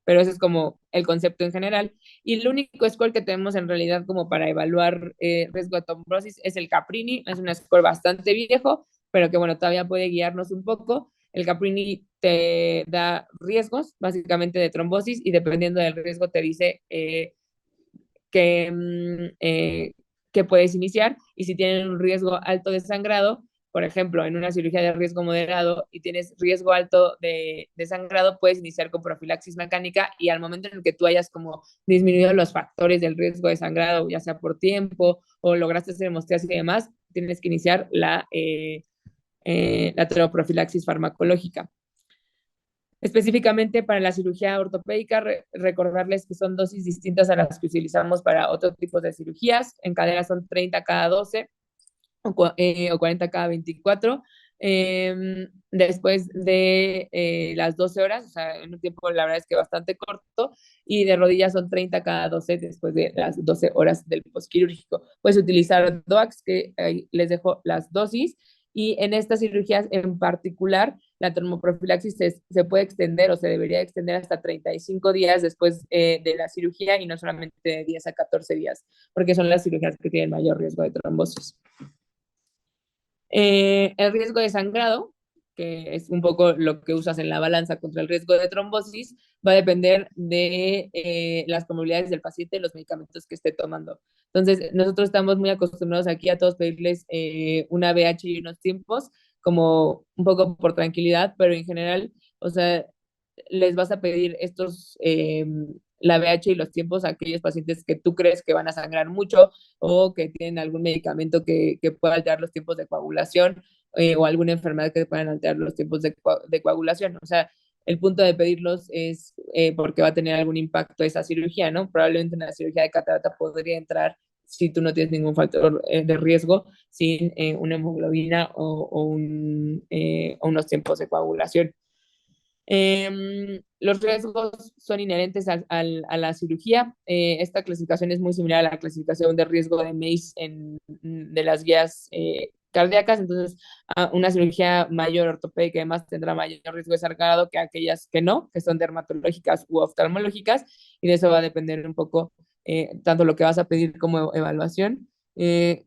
S1: pero ese es como el concepto en general. Y el único score que tenemos en realidad como para evaluar riesgo de trombosis es el Caprini, es un score bastante viejo, pero que bueno, todavía puede guiarnos un poco. El Caprini te da riesgos, básicamente, de trombosis, y dependiendo del riesgo te dice que puedes iniciar, y si tienen un riesgo alto de sangrado, por ejemplo, en una cirugía de riesgo moderado y tienes riesgo alto de sangrado, puedes iniciar con profilaxis mecánica, y al momento en el que tú hayas como disminuido los factores del riesgo de sangrado, ya sea por tiempo o lograste hacer hemostasia y demás, tienes que iniciar la teroprofilaxis farmacológica. Específicamente para la cirugía ortopédica, recordarles que son dosis distintas a las que utilizamos para otros tipos de cirugías. En cadera son 30 cada 12 o 40 cada 24. Después de las 12 horas, o sea, en un tiempo la verdad es que bastante corto, y de rodillas son 30 cada 12 después de las 12 horas del postquirúrgico. Puedes utilizar DOACs, que ahí les dejo las dosis, y en estas cirugías en particular, la termoprofilaxis se puede extender, o se debería extender hasta 35 días después de la cirugía, y no solamente de 10 a 14 días, porque son las cirugías que tienen mayor riesgo de trombosis. El riesgo de sangrado, que es un poco lo que usas en la balanza contra el riesgo de trombosis, va a depender de las comorbilidades del paciente y los medicamentos que esté tomando. Entonces, nosotros estamos muy acostumbrados aquí a todos pedirles una BH y unos tiempos, como un poco por tranquilidad, pero en general, o sea, les vas a pedir la BH y los tiempos a aquellos pacientes que tú crees que van a sangrar mucho, o que tienen algún medicamento que pueda alterar los tiempos de coagulación, o alguna enfermedad que puedan alterar los tiempos de coagulación. O sea, el punto de pedirlos es porque va a tener algún impacto esa cirugía, ¿no? Probablemente una cirugía de catarata podría entrar si tú no tienes ningún factor de riesgo, sin una hemoglobina o unos tiempos de coagulación. Los riesgos son inherentes a la cirugía. Esta clasificación es muy similar a la clasificación de riesgo de MACE de las guías cardíacas. Entonces, una cirugía mayor ortopédica además tendrá mayor riesgo de sangrado que aquellas que no, que son dermatológicas u oftalmológicas, y de eso va a depender un poco tanto lo que vas a pedir como evaluación,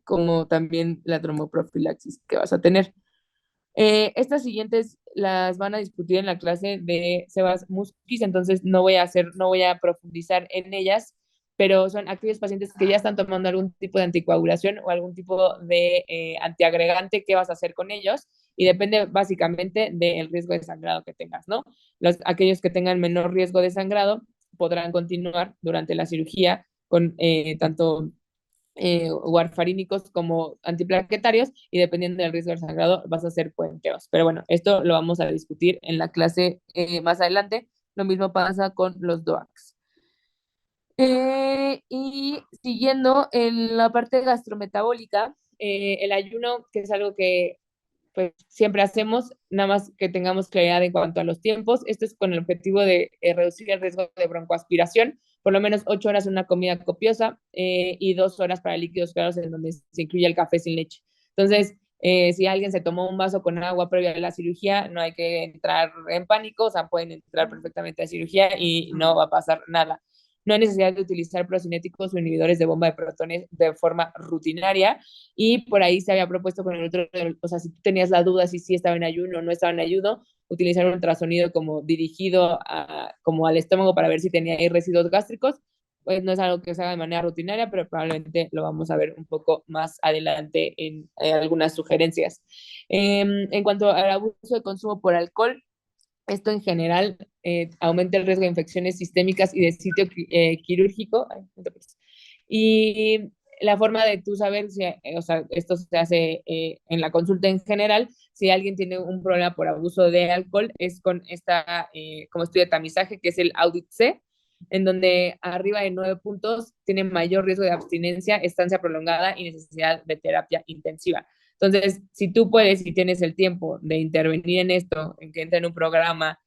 S1: como también la tromboprofilaxis que vas a tener. Estas siguientes las van a discutir en la clase de Sebas Musquiz, entonces no voy a profundizar en ellas, pero son aquellos pacientes que ya están tomando algún tipo de anticoagulación o algún tipo de antiagregante. ¿Qué vas a hacer con ellos? Y depende básicamente del riesgo de sangrado que tengas, ¿no? Aquellos que tengan menor riesgo de sangrado podrán continuar durante la cirugía con tanto warfarínicos como antiplaquetarios, y dependiendo del riesgo del sangrado vas a hacer puenteos. Pero bueno, esto lo vamos a discutir en la clase más adelante. Lo mismo pasa con los DOACs. Y siguiendo en la parte gastrometabólica, el ayuno, que es algo que pues siempre hacemos, nada más que tengamos claridad en cuanto a los tiempos. Esto es con el objetivo de reducir el riesgo de broncoaspiración, por lo menos 8 horas una comida copiosa, y 2 horas para líquidos claros, en donde se incluye el café sin leche. Entonces, si alguien se tomó un vaso con agua previa a la cirugía, no hay que entrar en pánico, o sea, pueden entrar perfectamente a cirugía y no va a pasar nada. No hay necesidad de utilizar procinéticos o inhibidores de bomba de protones de forma rutinaria, y por ahí se había propuesto con el otro, o sea, si tú tenías la duda si sí estaba en ayuno o no estaba en ayuno, utilizar un ultrasonido como dirigido como al estómago para ver si tenía ahí residuos gástricos. Pues no es algo que se haga de manera rutinaria, pero probablemente lo vamos a ver un poco más adelante en algunas sugerencias. En cuanto al abuso de consumo por alcohol, esto en general aumenta el riesgo de infecciones sistémicas y de sitio quirúrgico. Ay, no te preocupes. Y la forma de tú saber si, o sea, esto se hace en la consulta en general, si alguien tiene un problema por abuso de alcohol, es con esta como estudio de tamizaje, que es el Audit C, en donde arriba de 9 puntos tiene mayor riesgo de abstinencia, estancia prolongada y necesidad de terapia intensiva. Entonces, si tú puedes y tienes el tiempo de intervenir en esto, en que entre en un programa,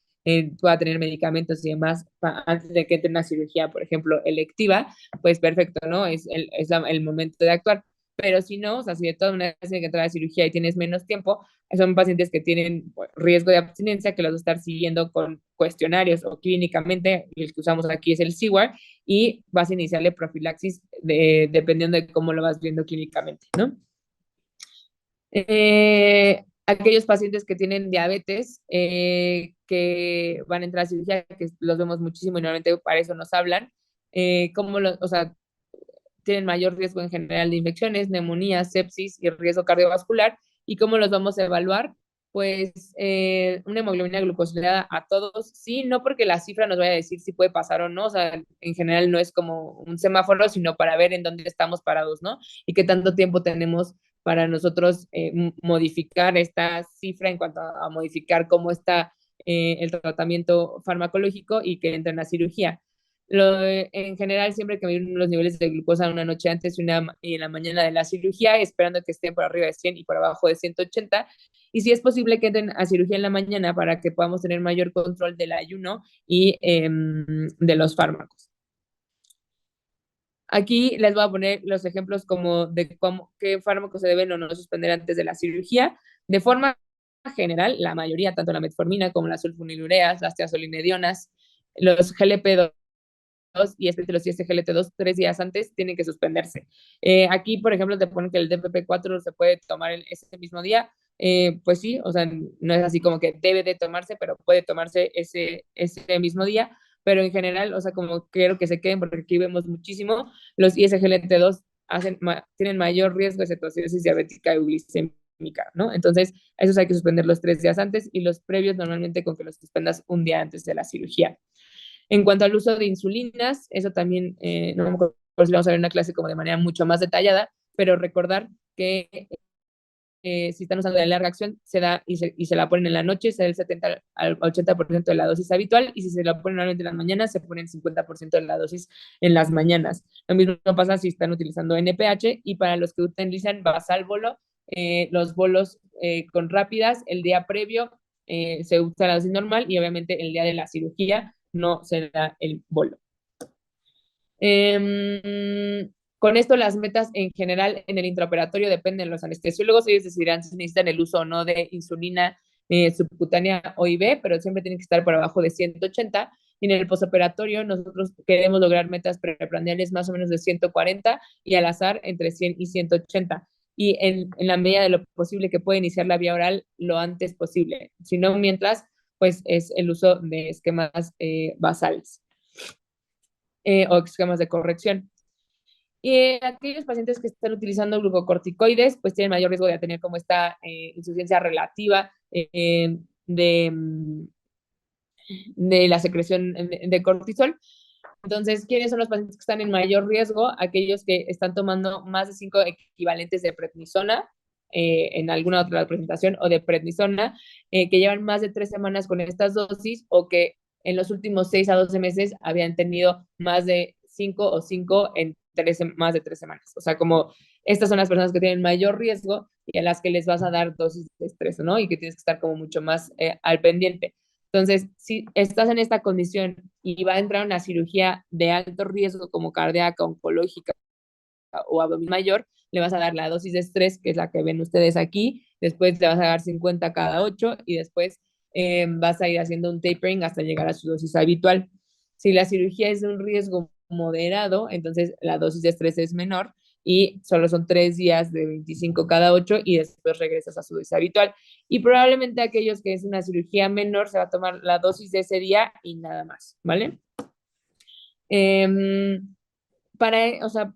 S1: pueda tener medicamentos y demás, antes de que entre una cirugía, por ejemplo, electiva, pues perfecto, ¿no? Es el momento de actuar. pero si no, o sea, si de todas maneras tienes que entrar a la cirugía y tienes menos tiempo, son pacientes que tienen riesgo de abstinencia, que los vas a estar siguiendo con cuestionarios o clínicamente, el que usamos aquí es el CWAR, y vas a iniciarle profilaxis dependiendo de cómo lo vas viendo clínicamente, ¿no? Aquellos pacientes que tienen diabetes, que van a entrar a cirugía, que los vemos muchísimo y normalmente para eso nos hablan, o sea, tienen mayor riesgo en general de infecciones, neumonía, sepsis y riesgo cardiovascular. ¿Y cómo los vamos a evaluar? Pues una hemoglobina glucosilada a todos, sí, no porque la cifra nos vaya a decir si puede pasar o no, o sea, en general no es como un semáforo, sino para ver en dónde estamos parados, ¿no? Y qué tanto tiempo tenemos para nosotros modificar esta cifra en cuanto a modificar cómo está el tratamiento farmacológico y que entren a cirugía. En general, siempre que medimos los niveles de glucosa una noche antes y en la mañana de la cirugía, esperando que estén por arriba de 100 y por abajo de 180. Y si es posible que entren a cirugía en la mañana para que podamos tener mayor control del ayuno y de los fármacos. Aquí les voy a poner los ejemplos como de qué fármacos se deben o no suspender antes de la cirugía. De forma general, la mayoría, tanto la metformina como las sulfonilureas, las tiazolinedionas, los GLP-2 y especialmente los SGLT2 3 días antes tienen que suspenderse. Aquí, por ejemplo, te ponen que el DPP4 se puede tomar ese mismo día. Pues sí, o sea, no es así como que debe de tomarse, pero puede tomarse ese mismo día. Pero en general, o sea, como quiero que se queden, porque aquí vemos muchísimo, los ISGLT2 tienen mayor riesgo de cetoacidosis diabética y glicémica, ¿no? Entonces, esos hay que suspenderlos 3 días antes y los previos normalmente con que los suspendas un día antes de la cirugía. En cuanto al uso de insulinas, eso también, no me acuerdo si vamos a ver en una clase como de manera mucho más detallada, pero recordar que si están usando de larga acción, se da y se la ponen en la noche, se da el 70 al 80% de la dosis habitual, y si se la ponen normalmente en las mañanas, se ponen 50% de la dosis en las mañanas. Lo mismo pasa si están utilizando NPH, y para los que utilizan basal bolo, los bolos con rápidas, el día previo se usa la dosis normal, y obviamente el día de la cirugía no se da el bolo. Con esto las metas en general en el intraoperatorio dependen de los anestesiólogos. Ellos decidirán si necesitan el uso o no de insulina subcutánea o IV, pero siempre tienen que estar por abajo de 180. Y en el postoperatorio nosotros queremos lograr metas preprandiales más o menos de 140 y al azar entre 100 y 180. Y en la medida de lo posible que pueda iniciar la vía oral lo antes posible. Si no, mientras, pues es el uso de esquemas basales o esquemas de corrección. Y aquellos pacientes que están utilizando glucocorticoides, pues tienen mayor riesgo de tener como esta insuficiencia relativa de la secreción de cortisol. Entonces, ¿quiénes son los pacientes que están en mayor riesgo? Aquellos que están tomando más de 5 equivalentes de prednisona en alguna otra presentación, o de prednisona, que llevan más de 3 semanas con estas dosis, o que en los últimos 6 a 12 meses habían tenido más de 5 en más de 3 semanas. O sea, como estas son las personas que tienen mayor riesgo y a las que les vas a dar dosis de estrés, ¿no? Y que tienes que estar como mucho más al pendiente. Entonces, si estás en esta condición y va a entrar una cirugía de alto riesgo como cardíaca, oncológica o abdominal mayor, le vas a dar la dosis de estrés, que es la que ven ustedes aquí, después le vas a dar 50 cada 8 y después vas a ir haciendo un tapering hasta llegar a su dosis habitual. Si la cirugía es de un riesgo moderado, entonces la dosis de estrés es menor y solo son 3 días de 25 cada 8 y después regresas a su dosis habitual. Y probablemente aquellos que es una cirugía menor se va a tomar la dosis de ese día y nada más, ¿vale? O sea,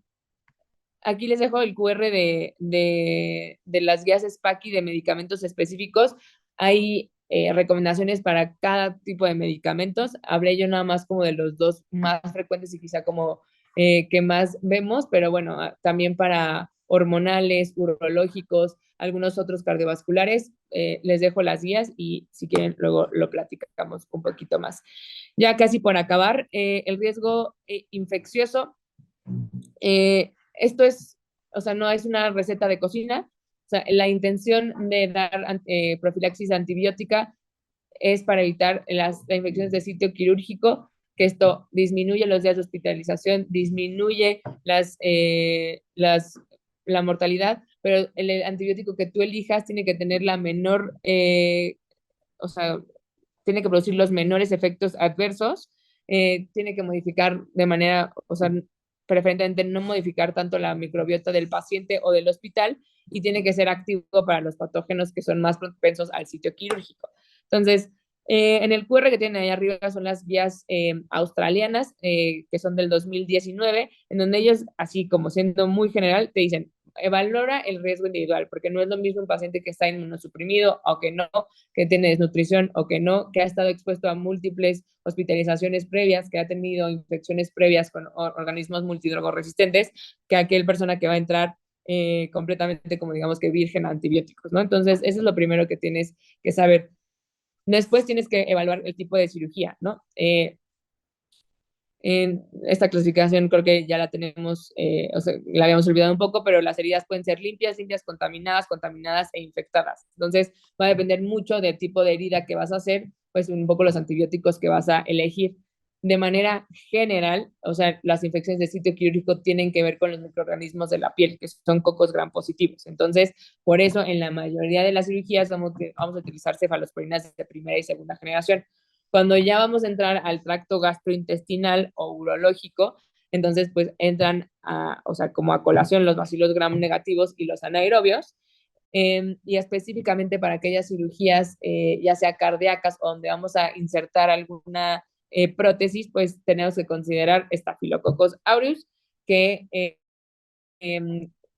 S1: aquí les dejo el QR de las guías SPACI de medicamentos específicos. Hay recomendaciones para cada tipo de medicamentos. Hablé yo nada más como de los 2 más frecuentes y quizá como que más vemos, pero bueno, también para hormonales, urológicos, algunos otros cardiovasculares. Les dejo las guías y si quieren luego lo platicamos un poquito más. Ya casi por acabar, el riesgo infeccioso. Esto es, o sea, no es una receta de cocina. O sea, la intención de dar profilaxis antibiótica es para evitar las infecciones de sitio quirúrgico, que esto disminuye los días de hospitalización, disminuye las la mortalidad, pero el antibiótico que tú elijas tiene que tener la menor, o sea, tiene que producir los menores efectos adversos, tiene que modificar de manera, o sea, preferentemente no modificar tanto la microbiota del paciente o del hospital, y tiene que ser activo para los patógenos que son más propensos al sitio quirúrgico. Entonces, en el QR que tienen ahí arriba son las guías australianas, que son del 2019, en donde ellos, así como siendo muy general, te dicen, valora el riesgo individual, porque no es lo mismo un paciente que está inmunosuprimido o que no, que tiene desnutrición o que no, que ha estado expuesto a múltiples hospitalizaciones previas, que ha tenido infecciones previas con organismos multidrogoresistentes, que aquel persona que va a entrar completamente, como digamos que virgen a antibióticos, ¿no? Entonces, eso es lo primero que tienes que saber. Después tienes que evaluar el tipo de cirugía, ¿no? En esta clasificación creo que ya la tenemos, o sea, la habíamos olvidado un poco, pero las heridas pueden ser limpias, contaminadas e infectadas. Entonces, va a depender mucho del tipo de herida que vas a hacer, pues un poco los antibióticos que vas a elegir. De manera general, o sea, las infecciones de sitio quirúrgico tienen que ver con los microorganismos de la piel, que son cocos gram positivos. Entonces, por eso en la mayoría de las cirugías vamos a utilizar cefalosporinas de primera y segunda generación. Cuando ya vamos a entrar al tracto gastrointestinal o urológico, entonces pues entran o sea, como a colación los bacilos gram negativos y los anaerobios, y específicamente para aquellas cirugías, ya sea cardíacas o donde vamos a insertar alguna prótesis, pues tenemos que considerar Staphylococcus aureus, que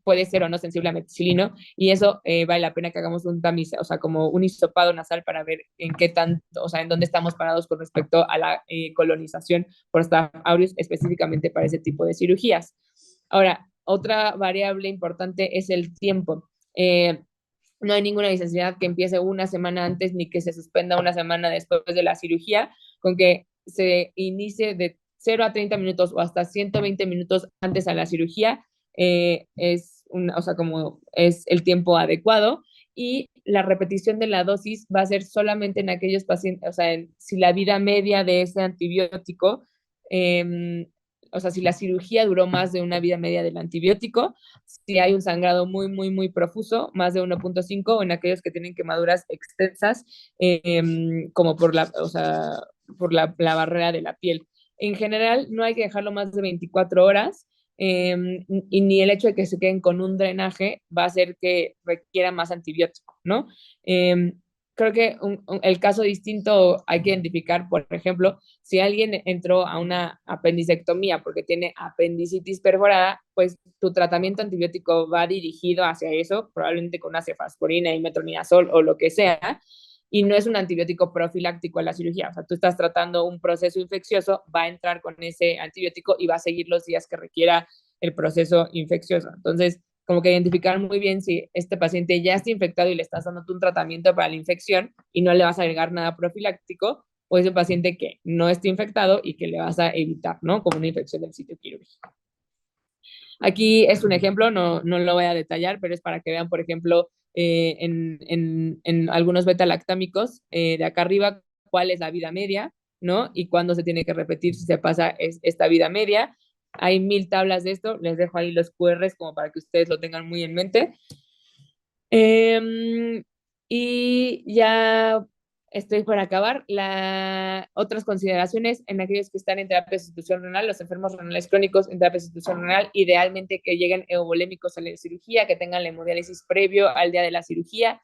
S1: puede ser o no sensible a meticilino, y eso vale la pena que hagamos un tamiz, o sea, como un hisopado nasal para ver en qué tanto, o sea, en dónde estamos parados con respecto a la colonización por Staph aureus, específicamente para ese tipo de cirugías. Ahora, otra variable importante es el tiempo. No hay ninguna necesidad que empiece una semana antes ni que se suspenda una semana después de la cirugía, con que se inicie de 0 a 30 minutos o hasta 120 minutos antes a la cirugía, o sea, como es el tiempo adecuado, y la repetición de la dosis va a ser solamente en aquellos pacientes, o sea, si la vida media de ese antibiótico, o sea, si la cirugía duró más de una vida media del antibiótico, si hay un sangrado muy, muy, muy profuso, más de 1.5, o en aquellos que tienen quemaduras extensas, como por o sea, por la barrera de la piel. En general, no hay que dejarlo más de 24 horas, y ni el hecho de que se queden con un drenaje va a hacer que requiera más antibiótico, ¿no? Creo que el caso distinto hay que identificar, por ejemplo, si alguien entró a una apendicectomía porque tiene apendicitis perforada, pues tu tratamiento antibiótico va dirigido hacia eso, probablemente con una cefalorina y metronidazol o lo que sea, y no es un antibiótico profiláctico a la cirugía. O sea, tú estás tratando un proceso infeccioso, va a entrar con ese antibiótico y va a seguir los días que requiera el proceso infeccioso. Entonces, como que identificar muy bien si este paciente ya está infectado y le estás dando un tratamiento para la infección y no le vas a agregar nada profiláctico, o es un paciente que no está infectado y que le vas a evitar, ¿no? Como una infección del sitio quirúrgico. Aquí es un ejemplo, no lo voy a detallar, pero es para que vean, por ejemplo, en algunos beta-lactámicos, de acá arriba, cuál es la vida media, ¿no? Y cuándo se tiene que repetir si se pasa esta vida media. Hay 1000 tablas de esto, les dejo ahí los QRs como para que ustedes lo tengan muy en mente. Y ya estoy por acabar. Otras consideraciones en aquellos que están en terapia de sustitución renal, los enfermos renales crónicos en terapia de sustitución renal, idealmente que lleguen eubolémicos a la cirugía, que tengan la hemodiálisis previo al día de la cirugía,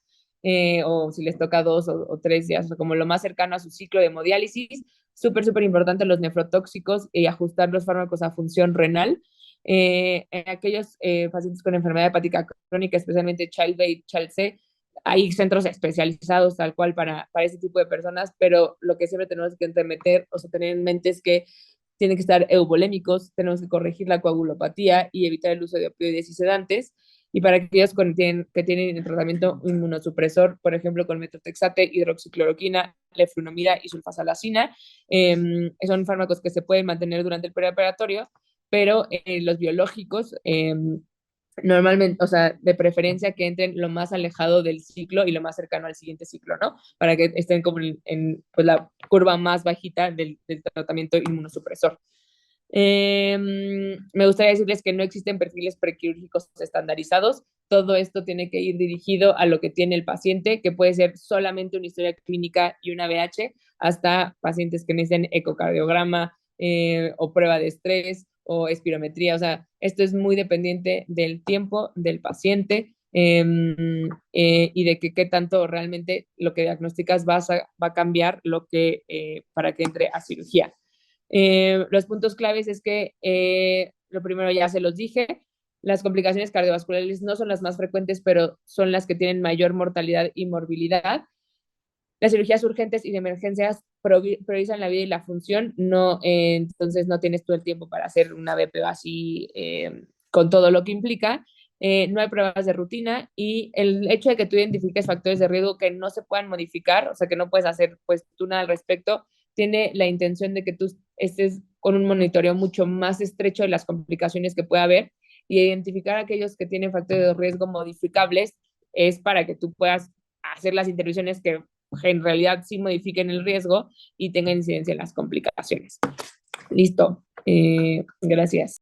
S1: o si les toca 2 o 3 días, o sea, como lo más cercano a su ciclo de hemodiálisis. Súper, súper importante los nefrotóxicos y ajustar los fármacos a función renal. En aquellos pacientes con enfermedad hepática crónica, especialmente Child B y Child C, hay centros especializados tal cual para ese tipo de personas, pero lo que siempre tenemos que meter, o sea, tener en mente es que tienen que estar eubolémicos, tenemos que corregir la coagulopatía y evitar el uso de opioides y sedantes. Y para aquellos que tienen el tratamiento inmunosupresor, por ejemplo, con metotrexate, hidroxicloroquina, leflunomida y sulfasalacina, son fármacos que se pueden mantener durante el perioperatorio, pero los biológicos, normalmente, o sea, de preferencia que entren lo más alejado del ciclo y lo más cercano al siguiente ciclo, ¿no? Para que estén como en pues, la curva más bajita del tratamiento inmunosupresor. Me gustaría decirles que no existen perfiles prequirúrgicos estandarizados. Todo esto tiene que ir dirigido a lo que tiene el paciente, que puede ser solamente una historia clínica y una VH, hasta pacientes que necesiten ecocardiograma o prueba de estrés o espirometría. O sea, esto es muy dependiente del tiempo del paciente y de qué tanto realmente lo que diagnosticas va a cambiar para que entre a cirugía. Los puntos claves es que lo primero ya se los dije, las complicaciones cardiovasculares no son las más frecuentes, pero son las que tienen mayor mortalidad y morbilidad. Las cirugías urgentes y de emergencias priorizan la vida y la función, entonces no tienes todo el tiempo para hacer una BPO así con todo lo que implica. No hay pruebas de rutina y el hecho de que tú identifiques factores de riesgo que no se puedan modificar, o sea, que no puedes hacer pues tú nada al respecto, tiene la intención de que tú estés con un monitoreo mucho más estrecho de las complicaciones que pueda haber y identificar aquellos que tienen factores de riesgo modificables es para que tú puedas hacer las intervenciones que en realidad sí modifiquen el riesgo y tengan incidencia en las complicaciones. Listo. Gracias.